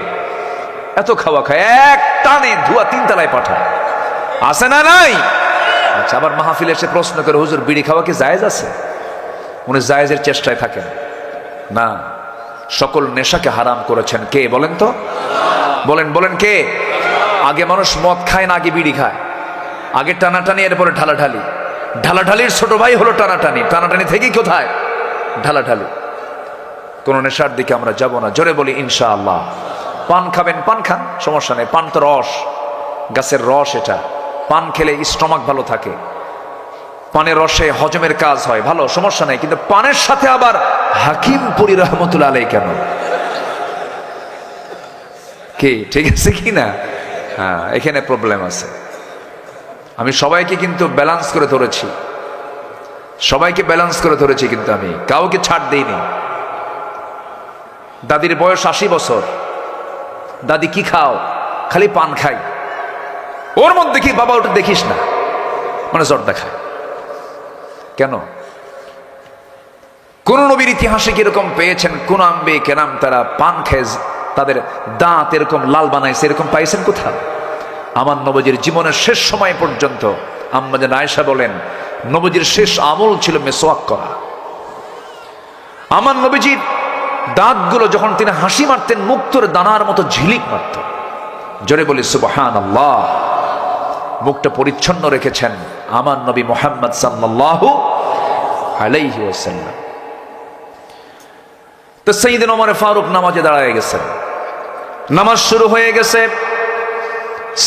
এত খাওয়া খায়, এক টানে ধোয়া 3 তলায় পাঠায়। আছে না নাই? আচ্ছা, আবার মাহফিলে এসে প্রশ্ন করে, হুজুর বিড়ি খাওয়া কি জায়েজ আছে? উনি জায়েজের চেষ্টায় থাকেন না। সকল নেশাকে হারাম করেছেন কে বলেন তো? বলেন বলেন কে? আগে মানুষ মদ খায় না আগে বিড়ি খায়? আগে টানাটানি, এরপরে ঢালাঢালি। ঢালাঢালির ছোট ভাই হলো টানাটানি। টানাটানি থেকেই কোথায়? ঢালাঢালি। কোন নেশার দিকে আমরা যাব না। জোরে বলি ইনশাআল্লাহ। পান খাবেন, পান খান, সমস্যা নেই। পান তো রস, গাছের রস। এটা পান খেলে স্টমাক ভালো থাকে, পানের রসে হজমের কাজ হয়, ভালো, সমস্যা নেই। কিন্তু পানের সাথে আবার হাকিম পুরি রহমতুল্লাহ আলাইহি কেন? কি ঠিক আছে কি না? হ্যাঁ, এখানে প্রবলেম আছে। আমি সবাইকে কিন্তু ব্যালেন্স করে ধরেছি, সবাইকে ব্যালেন্স করে ধরেছি, কিন্তু আমি কাউকে ছাড় দেইনি। দাদির বয়স 80 বছর। দাদি কি খাও? খালি পান খাই। ওর মধ্যে কি বাবা ওটা দেখিস না, মানে জর্দা খায় কেন? কোন নবীর ইতিহাসে কিরকম পেয়েছেন? কোন আম্বে কেরাম তারা পান খেয়ে তাদের দাঁত এরকম লাল বানাইছে, এরকম পাইছেন কোথাও? আমার নবীজির জীবনের শেষ সময় পর্যন্ত আম্মা জান আয়েশা বলেন, নবীজির শেষ আমল ছিল মেসওয়াক করা। আমার নবীজির দাঁতগুলো যখন তিনি হাসি মারতেন, মুক্তোর দানার মতো ঝিলিক মারত। জোরে বলি সুবহানাল্লাহ। মুখটা পরিচ্ছন্ন রেখেছেন আমার নবী মুহাম্মদ সাল্লাল্লাহু আলাইহি ওয়াসাল্লাম। তো সাইয়েদনা ওমর ফারুক নামাজে দাঁড়ায় গেছেন, নামাজ শুরু হয়ে গেছে।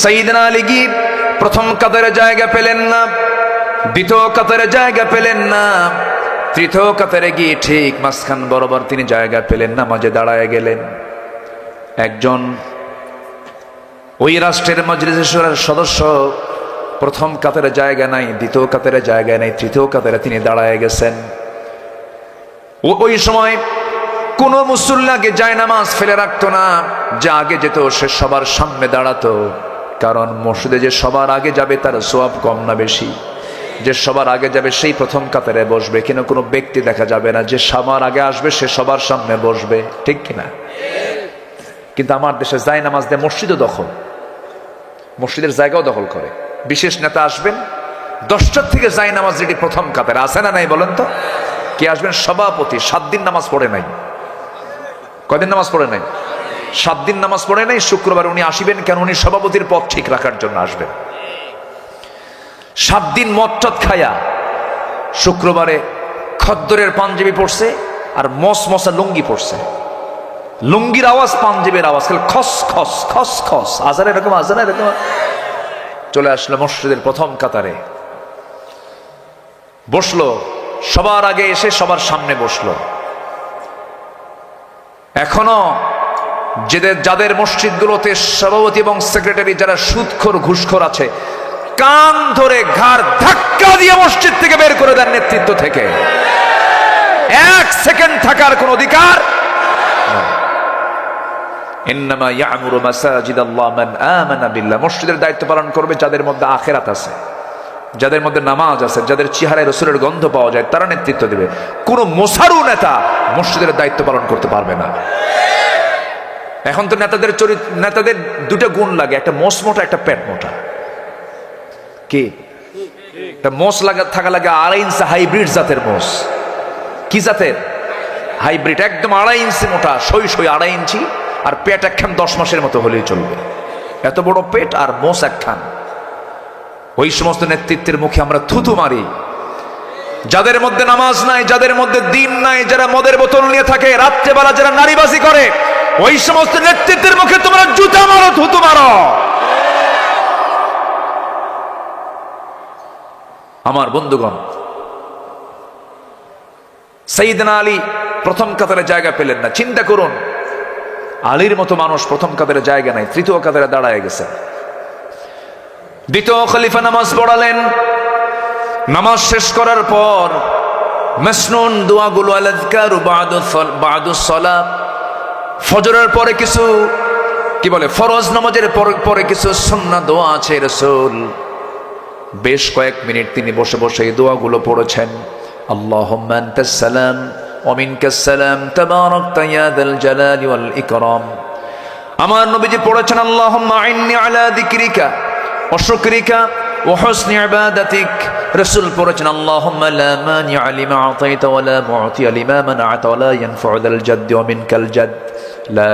সাইয়েদনা আলী প্রথম কাতারে জায়গা পেলেন না, দ্বিতীয় কাতারে জায়গা পেলেন না, তৃতীয় কাতারে গিয়ে ঠিক মাঝখান বরাবর তিনি জায়গা পেলেন, নামাজে দাঁড়ায় গেলেন। একজন ওই রাষ্ট্রের মজলিসে শুরার সদস্য প্রথম কাতারে জায়গা নাই, দ্বিতীয় কাতারে জায়গা নাই, তৃতীয় কাতারে তিনি দাঁড়ায় গেছেন। ওই সময় কোন মুসল্লাকে জায়নামাজ ফেলে রাখতো না, যে আগে যেত সে সবার সামনে দাঁড়াতো। কারণ মসজিদে যে সবার আগে যাবে তার সওয়াব কম না বেশি? যে সবার আগে যাবে সেই প্রথম কাতারে বসবে, কিন্তু কোনো ব্যক্তি দেখা যাবে না। যে সবার আগে আসবে সে সবার সামনে বসবে, ঠিক কিনা? কিন্তু আমার দেশে জায়নামাজ দিয়ে মসজিদও দখল, মসজিদের জায়গাও দখল করে। বিশেষ নেতা আসবেন, 10টার থেকে জায়নামাজ রেডি প্রথম কাতারে, আছে না নাই বলেন তো? কে আসবেন? সভাপতি 7 দিন নামাজ পড়ে নাই। কয়দিন নামাজ পড়ে নাই? 7 দিন নামাজ পড়ে নাই। শুক্রবার উনি আসবেন কেন? উনি সভাপতির পদ ঠিক রাখার জন্য আসবেন। 7 দিন মদ খায়া শুক্রবারে খদ্দরের পাঞ্জাবি পড়ছে আর মশা লুঙ্গি পড়ছে। লুঙ্গির আওয়াজ, পাঞ্জাবির আওয়াজ, খালি খস খস খস খস, আজান এরকম, আজান এরকম। চলে আসলো মসজিদের প্রথম কাতারে, বসলো, সবার আগে এসে সবার সামনে বসলো। এখনো যাদের মসজিদগুলোতে সভাপতি এবং সেক্রেটারি যারা সুদখোর ঘুষখোর আছে, কান ধরে ঘাড় ধাক্কা দিয়ে মসজিদ থেকে বের করে দেন নেতৃত্ব থেকে। 1 সেকেন্ড থাকার কোন অধিকার। ইন্নামা ইয়ামুরু মাসাজিদাল্লাহ মান আমানা বিল্লাহ। মসজিদের দায়িত্ব পালন করবে যাদের মধ্যে আখিরাত আছে, যাদের মধ্যে নামাজ আছে, যাদের চেহারায় রাসূলের গন্ধ পাওয়া যায়, তারা নেতৃত্ব দেবে। কোন মোসারু নেতা মসজিদের দায়িত্ব পালন করতে পারবে না। এখন তো নেতাদের দুটো গুণ লাগে, একটা মোষ মোটা, একটা পেট মোটা। কি? একটা মোষ থাকা লাগে 2.5 ইঞ্চি হাইব্রিড জাতের মোষ। কি জাতের? হাইব্রিড, একদম 2.5 ইঞ্চি মোটা, সই 2.5 ইঞ্চি, আর পেট একখান 10 মাসের মতো হলেই চলবে। এত বড় পেট আর মোষ একখান। ওই সমস্ত নেতৃত্বের মুখে আমরা থুতু মারি। যাদের মধ্যে নামাজ নাই, যাদের মধ্যে দিন নাই, যারা মদের বোতল নিয়ে থাকে, রাত্রেবেলা যারা নারীবাজি করে, ওই সমস্ত নেতৃত্বের মুখে তোমরা জুতা মারো, থুতু মারো। আমার বন্ধুগণ, সাইয়েদনা আলী প্রথম কাতারে জায়গা পেলেন না। চিন্তা করুন, আলীর মতো মানুষ প্রথম কাতারে জায়গা নাই, তৃতীয় কাতারে দাঁড়ায় গেছে। দ্বিতীয় খলিফা নামাজ পড়ালেন। নামাজ শেষ করার পর মাসনুন দোয়াগুলো, আল-আযকারু বা'দুস সালাত, ফজরের পরে কিছু কি বলে, ফরজ নামাজের পরে কিছু সুন্নাহ দোয়া আছে। রাসূল বেশ কয়েক মিনিট তিনি বসে বসে এই দোয়াগুলো পড়েছেন। আল্লাহুম্মা আনতাস সালাম ওয়া মিনকাস সালাম তাবারাকতা ইয়া যাল জালালি ওয়াল ইকরাম। আমার নবীজি পড়েছেন আল্লাহুম্মা আইন্নি আলা যিকরিকা ওয়া শুকরিকা ওয়া হুসনি ইবাদাতিক। রাসূল পড়েছেন আল্লাহুম্মা লা মানি'a লিমা আ'তাইতা ওয়া লা মু'তিয়া লিমা মানা'তা ওয়া লা ইয়ানফা'ু যাল জাদ্দি ওয়া মিনকাল জাদ। লা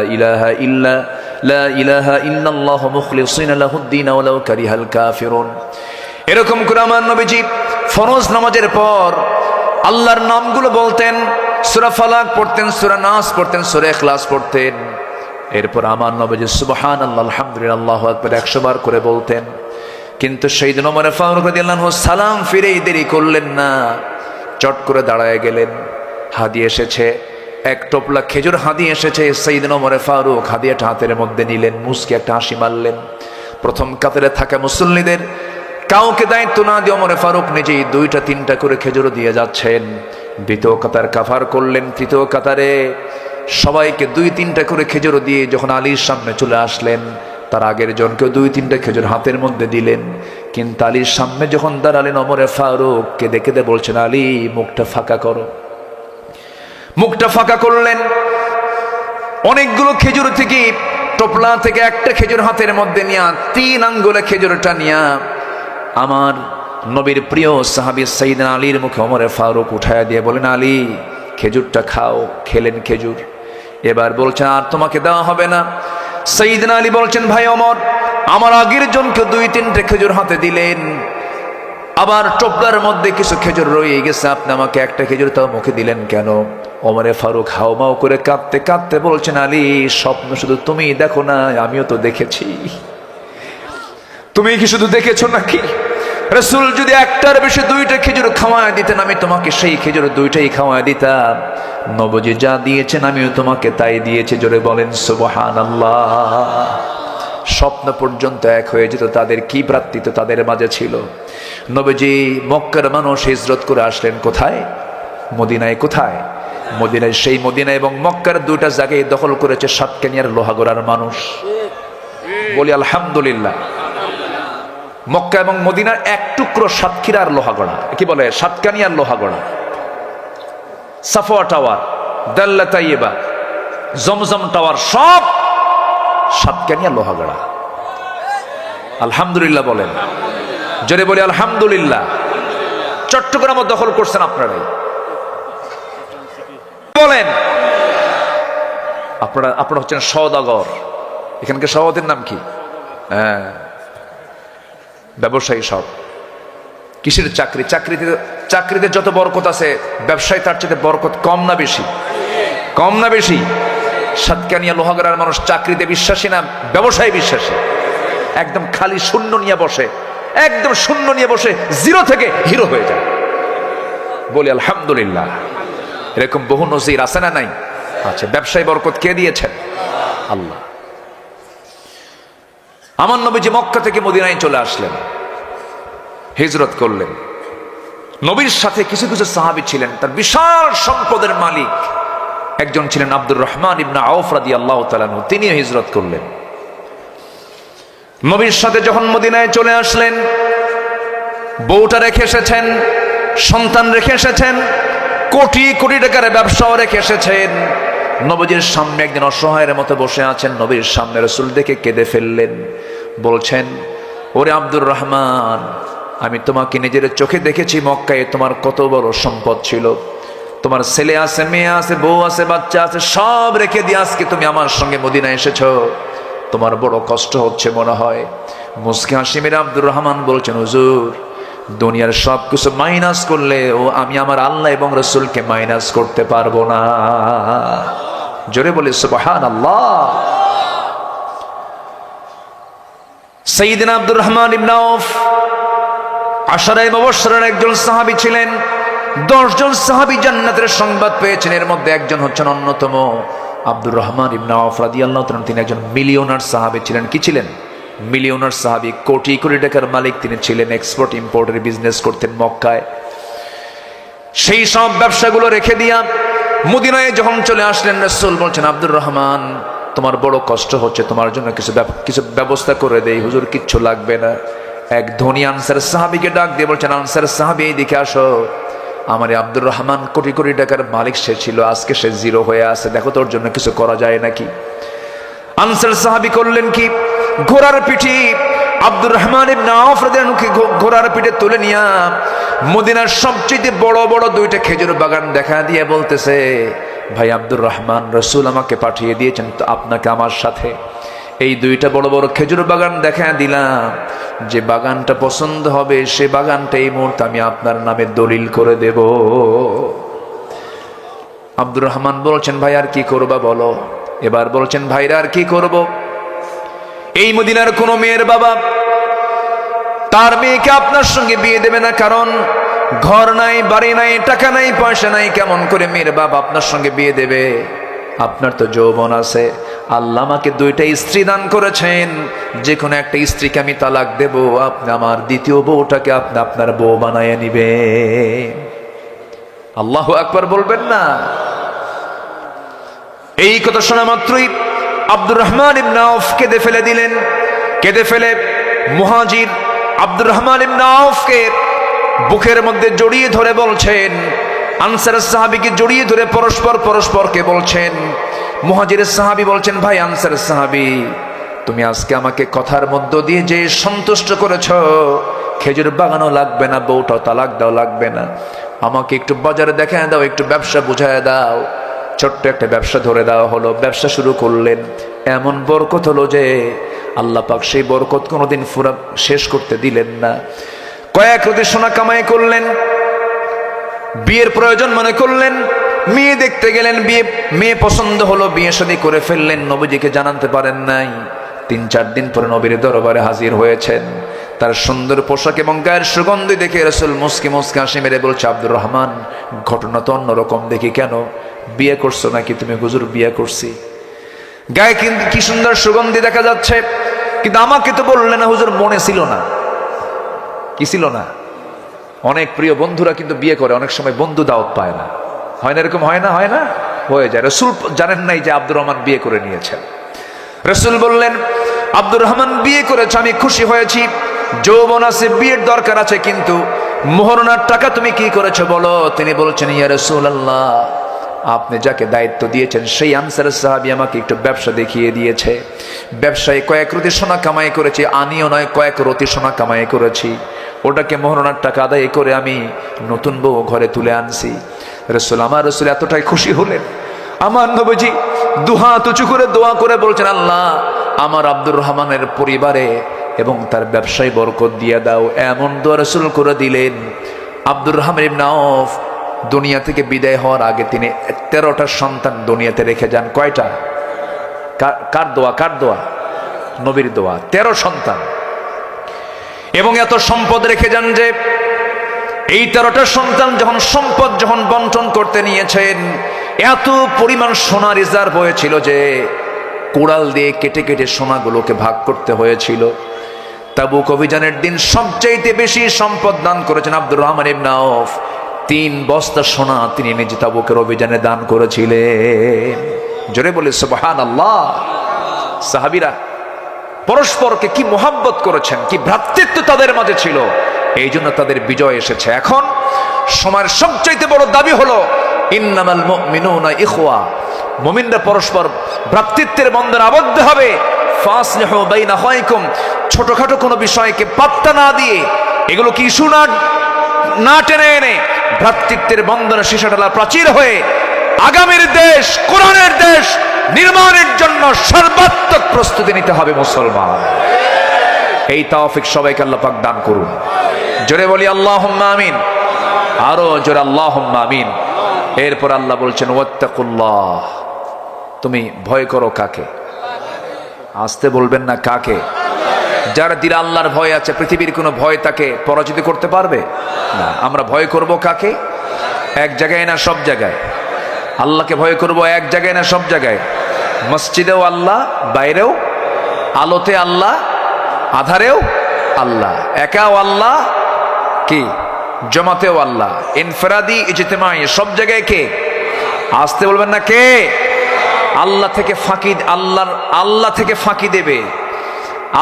ইলাহা ইল্লাল্লাহু মুখলিসিনা লাহুদ-দীন ওয়া লাউ কারিহাল কাফিরুন। এরকম করে আমার নবীজি ফরজ নামাজের পর আল্লাহর নামগুলো বলতেন, সূরা ফালাক পড়তেন, সূরা নাস পড়তেন, সূরা ইখলাস পড়তেন। এরপর আমার নবীজি সুবহানাল্লাহ আলহামদুলিল্লাহ আল্লাহু আকবার 100 বার করে বলতেন। কিন্তু সাইয়েদনা ওমর ফারুক রাদিয়াল্লাহু আনহু সালাম ফিরেই দেরি করলেন না, চট করে দাঁড়ায় গেলেন। হাদিয়া এসেছে, এক টোপলা খেজুর হাদিয়া এসেছে। সাইয়েদনা ওমর ফারুক হাদিয়াটা হাতের মধ্যে নিলেন, মুস্কি একটা হাসি মারলেন। প্রথম কাতারে থাকা মুসল্লিদের কাউকে দায়িত্ব না দিয়ে ওমর ফারুক নিজেই 2-3টা করে খেজুর দিয়ে যাচ্ছেন। দ্বিতীয় কাতার কাভার করলেন, তৃতীয় কাতারে সবাইকে 2-3টা করে খেজুর দিয়ে যখন আলীর সামনে চলে আসলেন, তার আগের জনকেও 2-3টা খেজুর হাতের মধ্যে দিলেন। কিন্তু আলীর সামনে যখন দাঁড়ালেন ওমর ফারুক কেঁদে কেঁদে বলছেন, আলী মুখটা ফাঁকা করো। মুখটা ফাঁকা করলেন। অনেকগুলো খেজুর থেকে টোপলা থেকে একটা খেজুর হাতের মধ্যে নিয়ে 3 আঙ্গুলে খেজুরটা নিয়ে আমার নবীর প্রিয় সাহাবী সাইয়েদনা আলীর মুখে ওমর ফারুক উঠায়া দিয়ে বলেন, আলী খেজুরটা খাও। খেলেন খেজুর। এবার বলছেন, আর তোমাকে দেওয়া হবে না। সাইয়েদনা আলী বলছেন, ভাই ওমর, আমার আগের জনকে 2-3টে খেজুর হাতে দিলেন, আবার টোপলার মধ্যে কিছু খেজুর রয়ে গেছে, আপনি আমাকে একটা খেজুর তাও মুখে দিলেন কেন? ওমর ফারুক হাউমাউ করে কাঁদতে কাঁদতে বলছেন, আলী স্বপ্ন শুধু তুমি দেখো না, আমিও তো দেখেছি। তুমি কি শুধু দেখেছো নাকি? রাসূল যদি একটার বেশি 2টা খেজুর খাওয়ায় দিতেন, আমি তোমাকে সেই খেজুর 2টাই খাওয়ায় দিতাম। নবজি যা দিয়েছেন আমিও তোমাকে তাই দিয়েছি। জোরে বলেন সুবহানাল্লাহ। স্বপ্ন পর্যন্ত এক হয়ে যেত। তাদের কি ভ্রাতৃত্ব তাদের মাঝে ছিল। নবজি মক্কার মানুষ হিজরত করে আসলেন কোথায়? মদিনায়। কোথায়? মদিনায়। সেই মদিনা এবং মক্কার 2টা জায়গায় দখল করেছে সাতকানিয়ার লোহাগড়ার মানুষ। বলি আলহামদুলিল্লাহ। মক্কা এবং মদিনার এক টুকরো সাতক্ষীরার লোহাগড়া, কি বলে সাতকানিয়ার লোহাগড়া, সাফওয়া টাওয়ার, দাল্লা তাইয়্যিবা, জমজম টাওয়ার সব সাতকানিয়ার লোহাগড়া। আলহামদুলিল্লাহ বলেন, জোরে বলি আলহামদুলিল্লাহ। চট্টগ্রামও দখল করছেন আপনারাই। বলেন আপনারা হচ্ছেন সওদাগর। এখানকার সভাপতির নাম কি? হ্যাঁ, ব্যবসায়ী সব। কিসের চাকরি? চাকরিতে যত বরকত আছে, ব্যবসায় তার চেয়ে বরকত কম না বেশি? কম না বেশি? সাতকানিয়া লোহাগড়ার মানুষ চাকরিতে বিশ্বাসী না ব্যবসায় বিশ্বাসী। একদম খালি শূন্য নিয়ে বসে, একদম শূন্য নিয়ে বসে 0 থেকে হিরো হয়ে যায়। বলি আলহামদুলিল্লাহ। এরকম বহু নজির আছে না নাই? আচ্ছা, ব্যবসায় বরকত কে দিয়েছেন? আল্লাহ। আমার নবীজি মক্কা থেকে মদিনায় চলে আসলেন, হিজরত করলেন। নবীর সাথে কিছু কিছু সাহাবী ছিলেন। তার বিশাল সম্পদের মালিক একজন ছিলেন আব্দুর রহমান ইবনে আউফ রাদিয়াল্লাহু তাআলা আনহু। তিনিও হিজরত করলেন। নবীর সাথে যখন মদিনায় চলে আসলেন, বউটা রেখে এসেছেন, সন্তান রেখে এসেছেন, কোটি কোটি টাকার ব্যবসাও রেখে এসেছেন। নবীজির সামনে একদিন অসহায়ের মতো বসে আছেন। নবীর সামনে রাসূল দেখে কেঁদে ফেললেন। বলছেন, ওরে আব্দুর রহমান, আমি তোমাকে নিজের চোখে দেখেছি মক্কায় তোমার কত বড় সম্পদ ছিল। তোমার ছেলে আছে, মেয়ে আছে, বউ আছে, বাচ্চা আছে, সব রেখে দিয়ে আজকে তুমি আমার সঙ্গে মদিনায় এসেছো। তোমার বড় কষ্ট হচ্ছে মনে হয়। মুস্কি হাসি মেরে আব্দুর রহমান বলছেন, হুজুর, দুনিয়ার সব কিছু মাইনাস করলে ও আমি আমার আল্লাহ এবং রাসূলকে মাইনাস করতে পারবো না। জোরে বলি সুবহানাল্লাহ। সাইয়েদনা আব্দুর রহমান ইবনে আউফ আশারায়ে মুবাশশিরিনের একজন সাহাবী ছিলেন। 10 জন সাহাবী জান্নাতের সংবাদ পেয়েছেন। এর মধ্যে একজন হচ্ছেন অন্যতম আব্দুর রহমান ইবনে আউফ রাদিয়াল্লাহু তাআলা। তিনি একজন মিলিয়নার সাহাবী ছিলেন। কি ছিলেন? মিলিয়নার সাহাবী, কোটি কোটি টাকার মালিক তিনি ছিলেন। এক্সপোর্ট ইম্পোর্টের বিজনেস করতেন মক্কায়। সেই সব ব্যবসাগুলো রেখে দিয়া মদিনায় যখন চলে আসলেন, রাসূল বলছেন, আব্দুর রহমান, তোমার বড় কষ্ট হচ্ছে, তোমার জন্য কিছু ব্যবস্থা করে দেই। হুজুর, কিচ্ছু লাগবে না। এক ধনী আনসার সাহাবীকে ডাক দিয়ে বলছেন, আনসার সাহাবী, এদিকে আসো। আমার আব্দুর রহমান কোটি কোটি টাকার মালিক সে ছিল, আজকে সে 0 হয়ে আছে, দেখো তোর জন্য কিছু করা যায় নাকি। আনসার সাহাবী করলেন কি, ঘোড়ার পিঠে আব্দুর রহমান ইবনে আউফ রাদিয়াল্লাহু আনহু ঘোড়ার পিঠে তুলে নিয়ে মদিনার সবচেয়ে বড় বড় 2টা খেজুর বাগান দেখা দিয়ে বলতেছে, ভাই আব্দুর রহমান, রাসূল আমাকে পাঠিয়ে দিয়েছেন তো আপনাকে আমার সাথে এই দুইটা বড় বড় খেজুর বাগান দেখা দিলাম, যে বাগানটা পছন্দ হবে সে বাগানটা এই মুহূর্তে আমি আপনার নামে দলিল করে দেব। আব্দুর রহমান বলছেন, ভাই আর কি করবা বলো? এবার বলছেন, ভাইরা আর কি করব? এই মদিনার কোন মেয়ের বাবা তার মেয়েকে আপনার সঙ্গে বিয়ে দেবে না, কারণ ঘর নাই, বাড়ি নাই, টাকা নাই, পয়সা নাই, কেমন করে মেয়ের বাবা আপনার সঙ্গে বিয়ে দেবে? আপনার তো যৌবন আছে, আল্লাহ আমাকে দুইটা স্ত্রী দান করেছেন, যে কোনো একটা স্ত্রীকে আমি তালাক দেব, আপনি আমার দ্বিতীয় বউটাকে আপনি আপনার বউ বানায় নিবেন। আল্লাহু আকবার বলবেন না? এই কথা শোনা মাত্রই আব্দুর রহমান ইবনে আউফ কেঁদে ফেলে দিলেন। কেঁদে ফেলে মুহাজির আব্দুর রহমান ইবনে আউফকে বুকের মধ্যে জড়িয়ে ধরে বলছেন, আনসারের সাহাবীকে জড়িয়ে ধরে পরস্পরকে বলছেন। মুহাজিরের সাহাবী বলছেন, ভাই আনসারের সাহাবী, তুমি আজকে আমাকে কথার মধ্য দিয়ে যে সন্তুষ্ট করেছো, খেজুর বাগানও লাগবে না, বউটাও তালাক দাও লাগবে না, আমাকে একটু বাজারে দেখায় দাও, একটু ব্যবসা বুঝায় দাও। ছোট্ট একটা ব্যবসা ধরে দেওয়া হলো, ব্যবসা শুরু করলেন। এমন বরকত হলো যে আল্লাহ পাক সেই বরকত কোনোদিন পুরা শেষ করতে দিলেন না। কয়েক রতি সোনা কামাই করলেন, বিয়ের প্রয়োজন মনে করলেন, মেয়ে দেখতে গেলেন, মেয়ে পছন্দ হলো, বিয়ে শাদী করে ফেললেন। নবীজিকে জানাতে পারেন নাই। ৩-৪ দিন পরে নবীর দরবারে হাজির হয়েছেন। তার সুন্দর পোশাক এবং গায়ের সুগন্ধি দেখে রাসূল মুস্কি মুস্কি হাসি মেরে বলছে, আব্দুর রহমান, ঘটনা তো অন্যরকম দেখি, কেন বিয়ে করছো নাকি তুমি? হুজুর বিয়ে করছি। গায়ে কিন্তু কি সুন্দর সুগন্ধি দেখা যাচ্ছে, কিন্তু আমাকে তো বললেন না হুজুর। মনে ছিল না। কি ছিল না? অনেক প্রিয় বন্ধুরা কিন্তু বিয়ে করে, অনেক সময় বন্ধু দাওয়াত পায় না, হয় না? এরকম হয় না? হয় না? হয়ে যায়। রাসূল জানেন নাই যে আব্দুর রহমান বিয়ে করে নিয়েছেন। রাসূল বললেন, আব্দুর রহমান বিয়ে করেছে, আমি খুশি হয়েছি, যৌবন আছে, বিয়ের দরকার আছে, কিন্তু মোহরনার টাকা তুমি কি করেছো বলো? তিনি বলছেন, ইয়া রাসূলুল্লাহ, আপনি যাকে দায়িত্ব দিয়েছেন সেই আনসারের সাহাবী আমাকে একটু ব্যবসা দেখিয়ে দিয়েছে। ব্যবসায় কয়েক রতি সোনা কামাই করেছি, আনিও নয়, কয়েক রতি সোনা কামাই করেছি, ওটাকে মোহরনার টাকা আদায় করে আমি নতুন বউ ঘরে তুলে আনছি। আমার রাসূল এতটাই খুশি হলেন, আমার নবীজি দুহাত উঁচু করে দোয়া করে বলছেন, আল্লাহ আমার আব্দুর রহমানের পরিবারে এবং তার ব্যবসায় বরকত দিয়ে দাও। এমন দোয়া রাসূল করে দিলেন। আব্দুর রহমান ইবনে আউফ দুনিয়া থেকে বিদায় হওয়ার আগে তিনি 13টা সন্তান দুনিয়াতে রেখে যান। কয়টা? কার দোয়া? কার দোয়া? নবীর দোয়া। 13 সন্তান এবং এত সম্পদ রেখে যান যে এই 13টা সন্তান সম্পদ যখন বন্টন করতে নিয়েছেন, এত পরিমাণ সোনা রিজার্ভ হয়েছিল যে কোড়াল দিয়ে কেটে কেটে সোনাগুলোকে ভাগ করতে হয়েছিল। তাবুক অভিযানের দিন সবচাইতে বেশি সম্পদ দান করেছেন আব্দুর রহমান ইবনে আউফ। 3 বস্তা সোনা তিনি নিজে তাবুকের অভিযানে দান করেছিলেন। জোরে বলে সুবহানাল্লাহ। সাহাবীরা পরস্পরকে কি মোহাব্বত করেছেন, কি ভ্রাতৃত্ব তাদের মাঝে ছিল, এই জন্য তাদের বিজয় এসেছে। এখন সময়ের সবচাইতে বড় দাবি হলো ইন্নামাল মুমিনুনা ইখওয়া, মুমিনরা পরস্পর ভ্রাতৃত্বের বন্ধনে আবদ্ধ হবে। ফাসলিহু বাইনা আখাইকুম, ছোটখাটো কোনো বিষয়কে পাত্তা না দিয়ে, এগুলো কি ইস্যু না টেনে এনে ভ্রাতৃত্বের বন্ধনে শিশাডালা প্রাচীর হয়ে আগামীর দেশ, কোরআনের দেশ নির্মাণের জন্য সর্বাত্মক প্রস্তুতি নিতে হবে মুসলমান। এই তৌফিক সবাইকে আল্লাহ পাক দান করুন। জোরে বলি আল্লাহুম্মা আমিন। আরো জোরে আল্লাহুম্মা আমিন। এরপর আল্লাহ বলছেন, ওয়াত্তাকুল্লাহ, তুমি ভয় করো কাকে? আসতে বলবেন না, কাকে? যার দিলে আল্লাহর ভয় আছে, পৃথিবীর কোনো ভয় তাকে পরাজিত করতে পারবে না। আমরা ভয় করব কাকে? এক জায়গায় না সব জায়গায়? আল্লাহকে ভয় করব এক জায়গায় না সব জায়গায়? মসজিদেও আল্লাহ, বাইরেও, আলোতে আল্লাহ, আধারেও আল্লাহ, একাও আল্লাহ, কি জমাতেও আল্লাহ, ইনফরাদি ইজতিমাই, সব জায়গায় কে? আসতে বলবেন না, কে? আল্লাহ থেকে ফাঁকি, আল্লাহ থেকে ফাঁকি দেবে,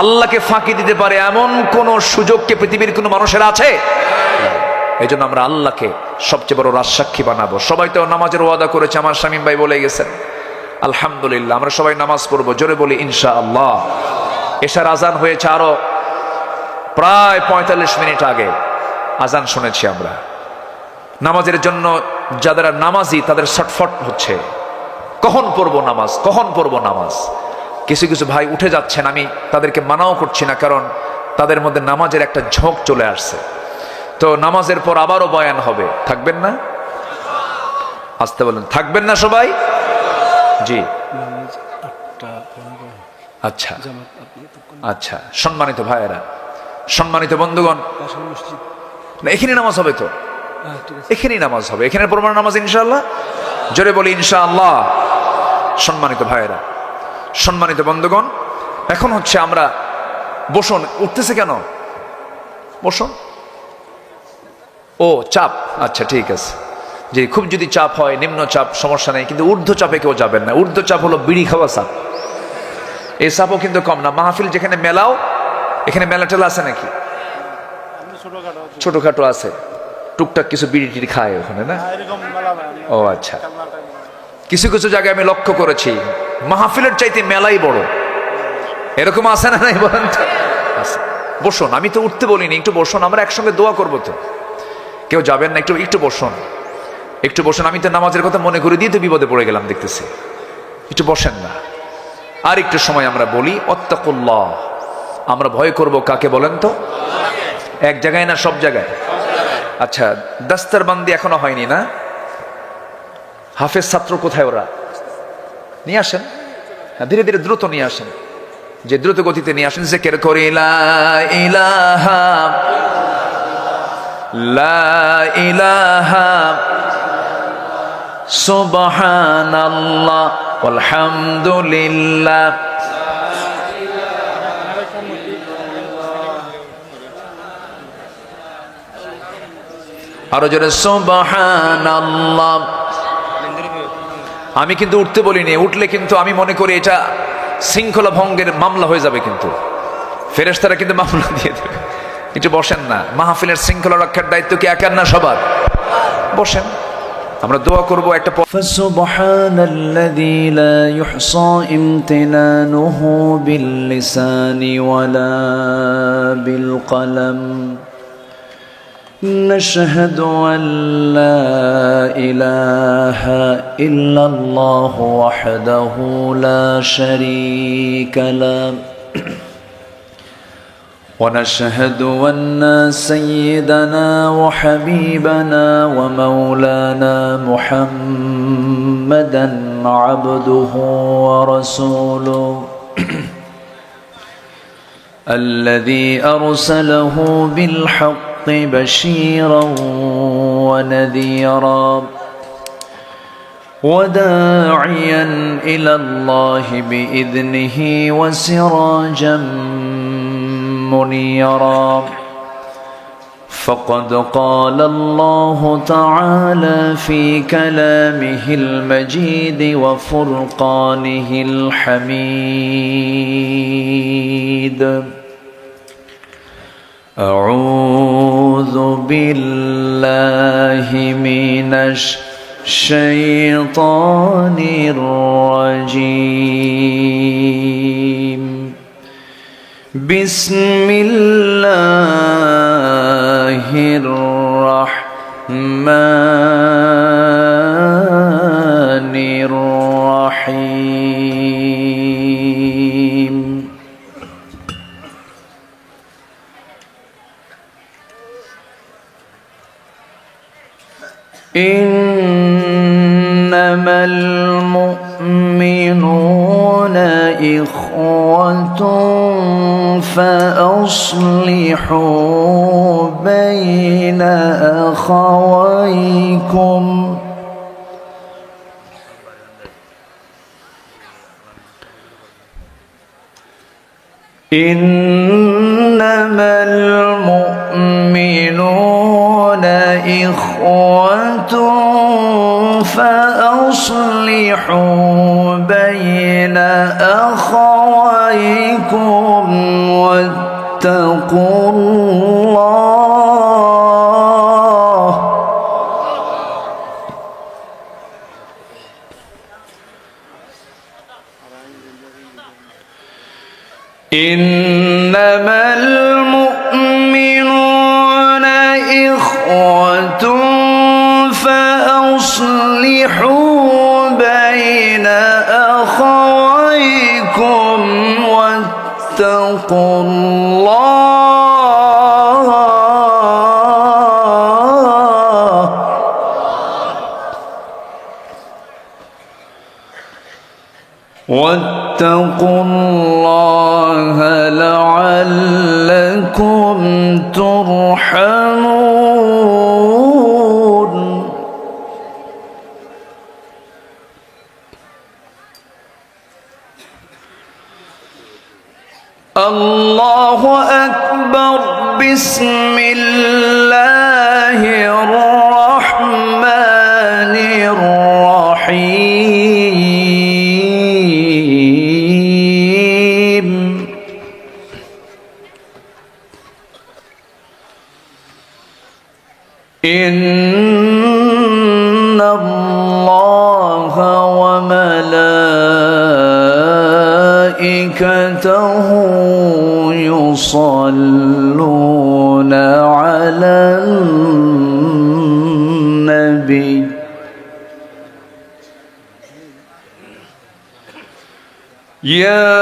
আল্লাহকে ফাঁকি দিতে পারে এমন কোন সুযোগকে পৃথিবীর কোন মানুষের আছে? এই জন্য আমরা আল্লাহকে সবচেয়ে বড় রাজসাক্ষী বানাবো। সবাই তো নামাজের ওয়াদা করেছে, আমার শামীম ভাই বলে গেছেন। আলহামদুলিল্লাহ, আমরা সবাই নামাজ পড়বো। জোরে বলি ইনশাআল্লাহ। এশার আজান হয়েছে আরো প্রায় 45 মিনিট আগে আজান শুনেছি আমরা। নামাজের জন্য যারা নামাজি তাদের ছটফট হচ্ছে, কখন পড়বো নামাজ, কখন পড়বো নামাজ। কিছু কিছু ভাই উঠে যাচ্ছেন, আমি তাদেরকে মানাও করছি না, কারণ তাদের মধ্যে নামাজের একটা ঝোঁক চলে আসছে। তো নামাজের পর আবারও বয়ান হবে, থাকবেন না? আসতে বলেন, থাকবেন না সবাই? জি আচ্ছা আচ্ছা, সম্মানিত ভাইয়েরা, সম্মানিত বন্ধুগণ, এখানে নামাজ হবে তো? এখানেই নামাজ হবে, এখানে প্রমাণ নামাজ ইনশাআল্লাহ। জোরে বলি ইনশাআল্লাহ। সম্মানিত ভাইয়েরা, সম্মানিত বন্ধুগণ, এখন হচ্ছে আমরা বসুন। উঠতেছে কেন? বসুন। ও চাপ, আচ্ছা ঠিক আছে। যে খুব যদি চাপ হয়, নিম্ন চাপ সমস্যা নেই, কিন্তু ঊর্ধ্ব চাপে কেউ যাবেন না। ঊর্ধ্ব চাপ হলো বিড়ি খাওয়া চাপ। এই চাপও কিন্তু কম না। মাহফিল যেখানে মেলাও, এখানে মেলা টেলা আছে নাকি? ছোটখাটো আছে, টুকটাক কিছু বিড়ি টিড়ি খায় ওখানে না? ও আচ্ছা। কিছু কিছু জায়গায় আমি লক্ষ্য করেছি মাহফিলের চাইতে মেলাই বড়, এরকম আছে না? নাই বলেন তো? বসুন, আমি তো উঠতে বলিনি, একটু বসুন, আমরা একসঙ্গে দোয়া করবো তো। কেউ যাবেন না? একটু একটু বসুন, একটু বসুন। আমি তো নামাজের কথা মনে করে দিয়ে তো বিপদে পড়ে গেলাম দেখতেছি। একটু বসেন না। আর একটু সময় আমরা বলি ওয়াত্তাকুল্লাহ। আমরা ভয় করব কাকে বলেন তো? এক জায়গায় না সব জায়গায়? আচ্ছা, দাস্তারবান্দি এখনো হয়নি না? হাফেজ ছাত্র কোথায়? ওরা নিয়ে আসেন, ধীরে ধীরে দ্রুত নিয়ে আসেন, যে দ্রুত গতিতে নিয়ে আসেন। জিকির করি লা ইলাহা লা ইলাহা সুবহানাল্লাহ আলহামদুলিল্লাহ। আরো জোরে সুবহানাল্লাহ। আমি কিন্তু উঠতে বলিনি, উঠলে কিন্তু আমি মনে করি এটা শৃঙ্খলা ভঙ্গের মামলা হয়ে যাবে, কিন্তু ফেরেশতারা কিন্তু মামলা দিয়ে দেবে। একটু বসেন না, মাহফিলের শৃঙ্খলা রক্ষার দায়িত্ব কি একার না সবার? বসেন, আমরা দোয়া করব একটা। ফাসুবহানাল্লাযী লা ইহসা ইমতিনানুহু বিল লিসানি ওয়ালা বিল কলম। نشهد أن لا إله إلا الله وحده لا شريك له ونشهد أن سيدنا وحبيبنا ومولانا محمدا عبده ورسوله الذي أرسله بالحق بشيرا ونذيرا وداعيا إلى الله بإذنه وسراجا منيرا. فقد قال الله تعالى في كلامه المجيد وفرقانه الحميد: أعوذ بالله من الشيطان الرجيم. بسم الله الرحمن الرحيم. إنما المؤمنون إخوة فأصلحوا بين أخويكم. إنما المؤمنون إخوة فأصلحوا بين أخويكم واتقوا الله. إنما المؤمنون إخوة فأصلحوا بين أخويكم واتقوا الله لعلكم ترحمون الله أكبر بسم الله الرحمن الرحيم إن الله وملائكته يصلون على النبي يا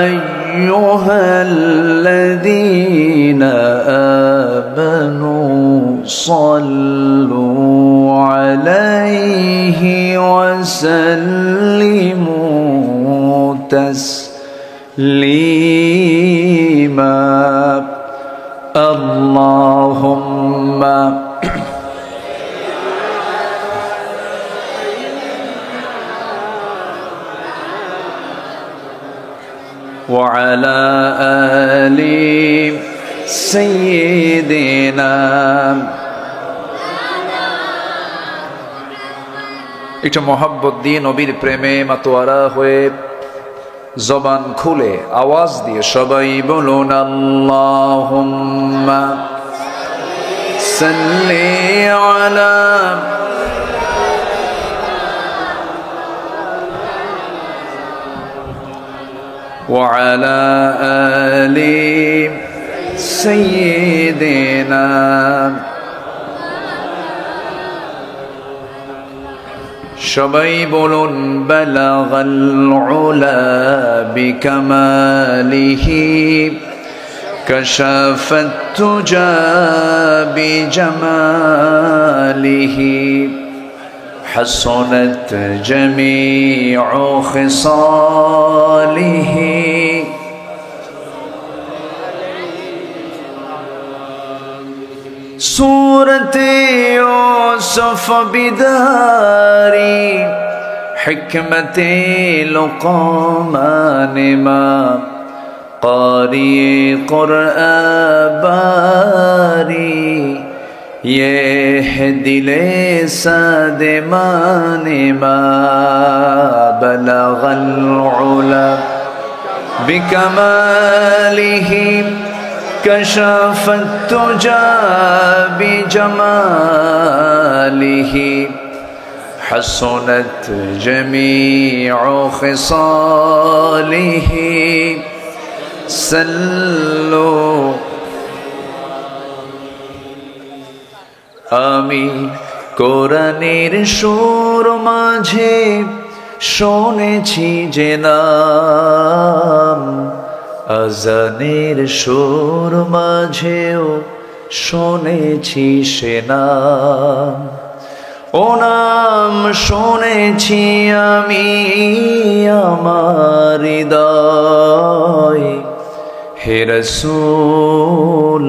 أيها الذين آمنوا صلوا عليه وسلموا تسليما اللهم وعلى آل سيدنا একটু মোহাব্বত দিয়ে নবীর প্রেমে মাতোয়ারা হয়ে জবান খুলে আওয়াজ দিয়ে সবাই বলুন আল্লাহুম্মা সাল্লি আলা وعلى آل سيدنا সবাই বলুন বালাগাল উলা বিকামালিহি কাশাফাত তুজা বিজামালিহি حسنت جميع خصاله سورة يوسف بداري حكمة لقمان ما قارئ قرآن باري یہ دل سادمان ما بلغ العلا بكماله كشف التجا بجماله حسنت جميع خصاله صلوا আমি কোরআনের সুর মাঝে শুনেছি যে নাম আজানের সুর মাঝেও শুনেছি সে নাম ও নাম শুনেছি আমি আমার হৃদয় হে রাসূল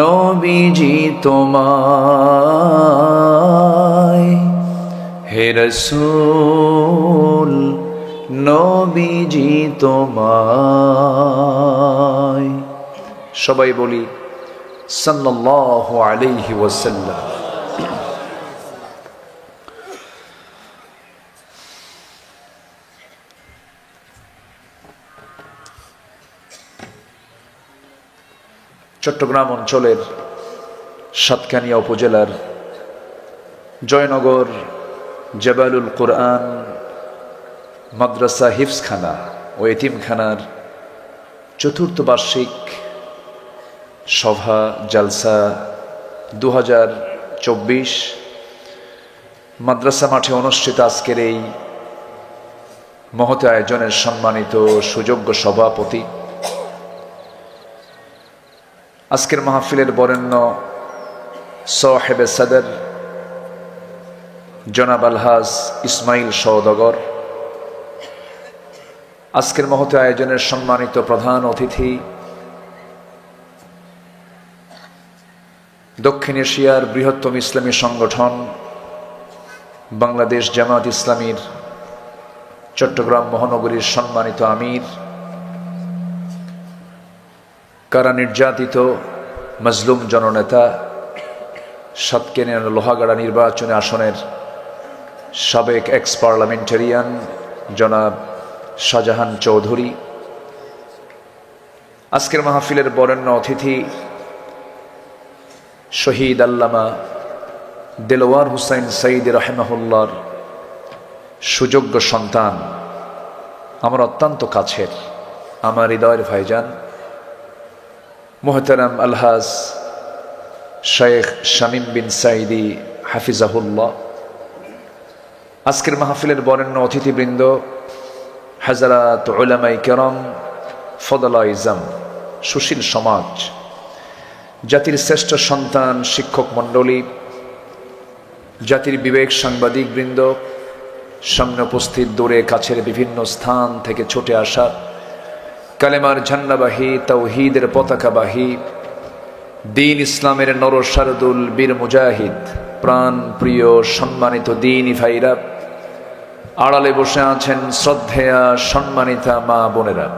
নবীজি তোমায় হে রাসূল নবীজি তোমায় সবাই বলি সাল্লাল্লাহু আলাইহি ওয়াসাল্লাম। চট্টগ্রাম অঞ্চলের সাতকানিয়া উপজেলার জয়নগর জাবালুল কোরআন মাদ্রাসা হিফজখানা ও এতিমখানার চতুর্থ বার্ষিক সভা জালসা 2024 মাদ্রাসা মাঠে অনুষ্ঠিত আজকের এই মহৎ আয়োজনের সম্মানিত সুযোগ্য সভাপতি, আজকের মাহফিলের বরেণ্য সাহেবে সদর জনাব আলহাজ ইসমাইল সওদাগর, আজকের মহতে আয়োজনের সম্মানিত প্রধান অতিথি, দক্ষিণ এশিয়ার বৃহত্তম ইসলামী সংগঠন বাংলাদেশ জামাত ইসলামীর চট্টগ্রাম মহানগরীর সম্মানিত আমির, কারা নির্যাতিত মজলুম জননেতা, সাতকেনিয়ার লোহাগাড়া নির্বাচনী আসনের সাবেক এক্স পার্লামেন্টারিয়ান জনাব শাহজাহান চৌধুরী, আজকের মাহফিলের বরেণ্য অতিথি শহীদ আল্লামা দেলোয়ার হুসাইন সাঈদী রাহিমাহুল্লাহর সুযোগ্য সন্তান, আমার অত্যন্ত কাছের, আমার হৃদয়ের ভাইজান মুহতারাম আলহাজ শেখ শামীম বিন সাঈদী হাফিজাহুল্লাহ, আজকের মাহফিলের বরেণ্য অতিথিবৃন্দ, হাজারাত উলামায়ে কেরাম, ফদলায়ে ইজম, সুশীল সমাজ, জাতির শ্রেষ্ঠ সন্তান, শিক্ষক মণ্ডলী, জাতির বিবেক সাংবাদিক বৃন্দ, সামনে উপস্থিত দূরে কাছের বিভিন্ন স্থান থেকে ছুটে আসা কালেমার ঝান্ডাবাহী, তাওহীদের পতাকাবাহী, দ্বীন ইসলামের নরসারদুল বীর মুজাহিদ, প্রাণ প্রিয় সম্মানিত দ্বীনী ভাইরা, আড়ালে বসে আছেন শ্রদ্ধেয়া সম্মানিতা মা বোনেরা,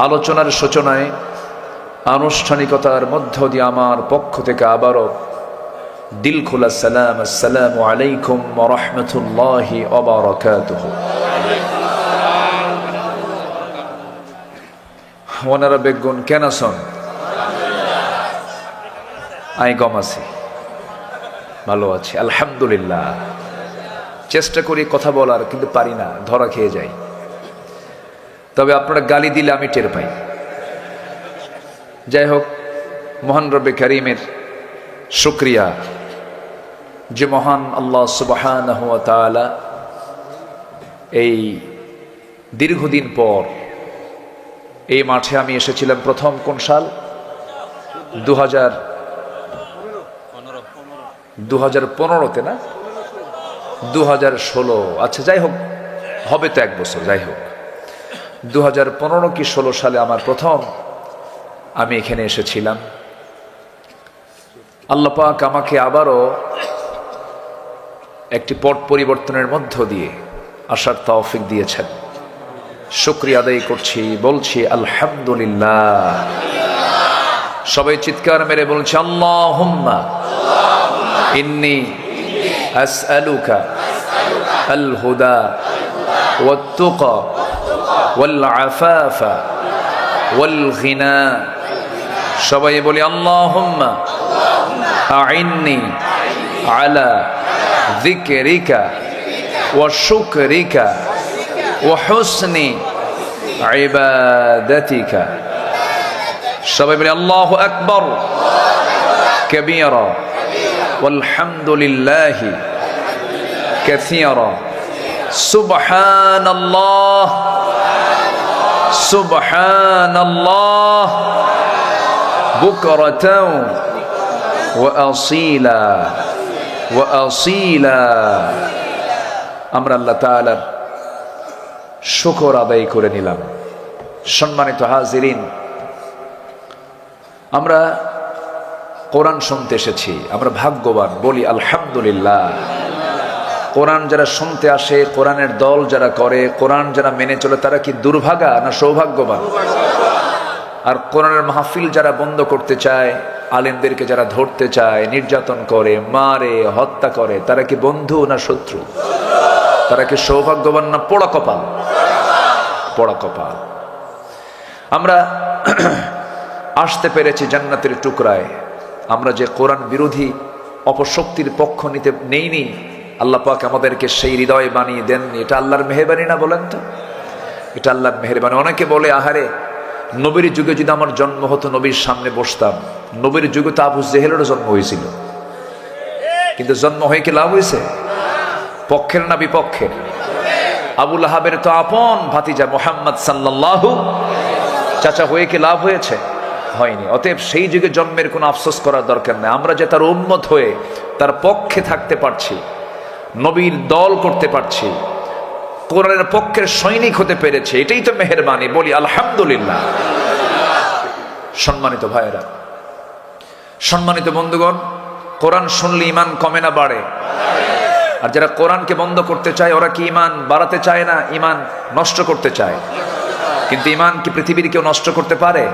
আলোচনার সূচনায় আনুষ্ঠানিকতার মধ্য দিয়ে আমার পক্ষ থেকে আবারও দিল খোলা সালাম, আসসালামু আলাইকুম ওয়া রাহমাতুল্লাহি ওয়া বারাকাতুহু। ওনারা বেগুন কেন আছেন? আই গম আছি, ভালো আছি আলহামদুলিল্লাহ। চেষ্টা করি কথা বলার, কিন্তু পারি না, ধরা খেয়ে যাই। তবে আপনারা গালি দিলে আমি টের পাই। যাই হোক, মহান রব্বে কারীমের শুকরিয়া যে মহান আল্লাহ সুবহানাহু ওয়া তাআলা এই দীর্ঘদিন পর এই মাঠে আমি এসেছিলাম প্রথম কোন সাল? 2015-তে না, 2016। আচ্ছা যাই হোক, হবে তো এক বছর। যাই হোক, 2015 কি 16 সালে আমার প্রথম আমি এখানে এসেছিলাম। আল্লাহ পাক আমাকে আবারও একটি পট পরিবর্তনের মধ্য দিয়ে আসার তৌফিক দিয়েছেন। শুকরিয়া আদায় করছি, বলছি আলহামদুলিল্লাহ। সবাই চিৎকার মেরে বলছি আল্লাহুম্মা ইন্নী আসআলুকা আল হুদা ওয়াত তুকা ওয়াল আফাফা ওয়াল গিনা। সবাই বলি আল্লাহুম্মা আইন্নি আলা যিকরিকা ওয়া শুকরিকা ওয়া হুসনি ইবাদাতিকা। সবাই বলি আল্লাহু আকবার কাবীরা ওয়ালহামদুলিল্লাহি কাসীরা সুবহানাল্লাহ সুবহানাল্লাহ বুকরাতাও ওয়া আসীলা ওয়া আসীলা। আমরা আল্লাহ তাআলার শুকর আদায় করে নিলাম। সম্মানিত হাজিরিন, আমরা কোরআন শুনতে এসেছি, আমরা ভাগ্যবান, বলি আলহামদুলিল্লাহ। কোরআন যারা শুনতে আসে, কোরআনের দল যারা করে, কোরআন যারা মেনে চলে, তারা কি দুর্ভাগা না সৌভাগ্যবান? আর কোরআনের মাহফিল যারা বন্ধ করতে চায়, আলেমদেরকে যারা ধরতে চায়, নির্যাতন করে, মারে, হত্যা করে, তারা কি বন্ধু না শত্রু? তারা কি সৌভাগ্যবান না পোড়া কপাল? পোড়া কপাল। আমরা আসতে পেরেছি জান্নাতের টুকরায়। আমরা যে কোরআন বিরোধী অপশক্তির পক্ষ নিতে নেইনি, আল্লাহ পাক আমাদেরকে সেই হৃদয় বানিয়ে দেননি। এটা আল্লাহর মেহেরবানি না? বলেন তো, এটা আল্লাহর মেহেরবানি। অনেকে বলে, আহারে নবীর যুগে যদি আমার জন্ম হতো, নবীর সামনে বসতাম। নবীর যুগে তো আবু জেহেলেরও জন্ম হয়েছিল, কিন্তু জন্ম হয়ে কি লাভ হয়েছে? পক্ষের না বিপক্ষের? আবু লাহাবের তো আপন ভাতিজা মুহাম্মদ সাল্লাল্লাহু চাচা হয়ে কি লাভ হয়েছে? হয়নি। অতএব সেই যুগে জন্মের কোনো আফসোস করার দরকার নেই। আমরা যে তার উম্মত হয়ে তার পক্ষে থাকতে পারছি, নবীর দল করতে পারছি, কোরআনের পক্ষের সৈনিক হতে পেরেছে, এটাই তো মেহেরবানি। বলি আলহামদুলিল্লাহ। সম্মানিত ভাইয়েরা, সম্মানিত বন্ধুগণ, কোরআন শুনলে ইমান কমে না বাড়ে? আর যারা কোরআনকে বন্ধ করতে চায় ওরা কি ইমান বাড়াতে চায় না, ইমান নষ্ট করতে চায়? কিন্তু ইমান কি পৃথিবীর কেউ নষ্ট করতে পারে?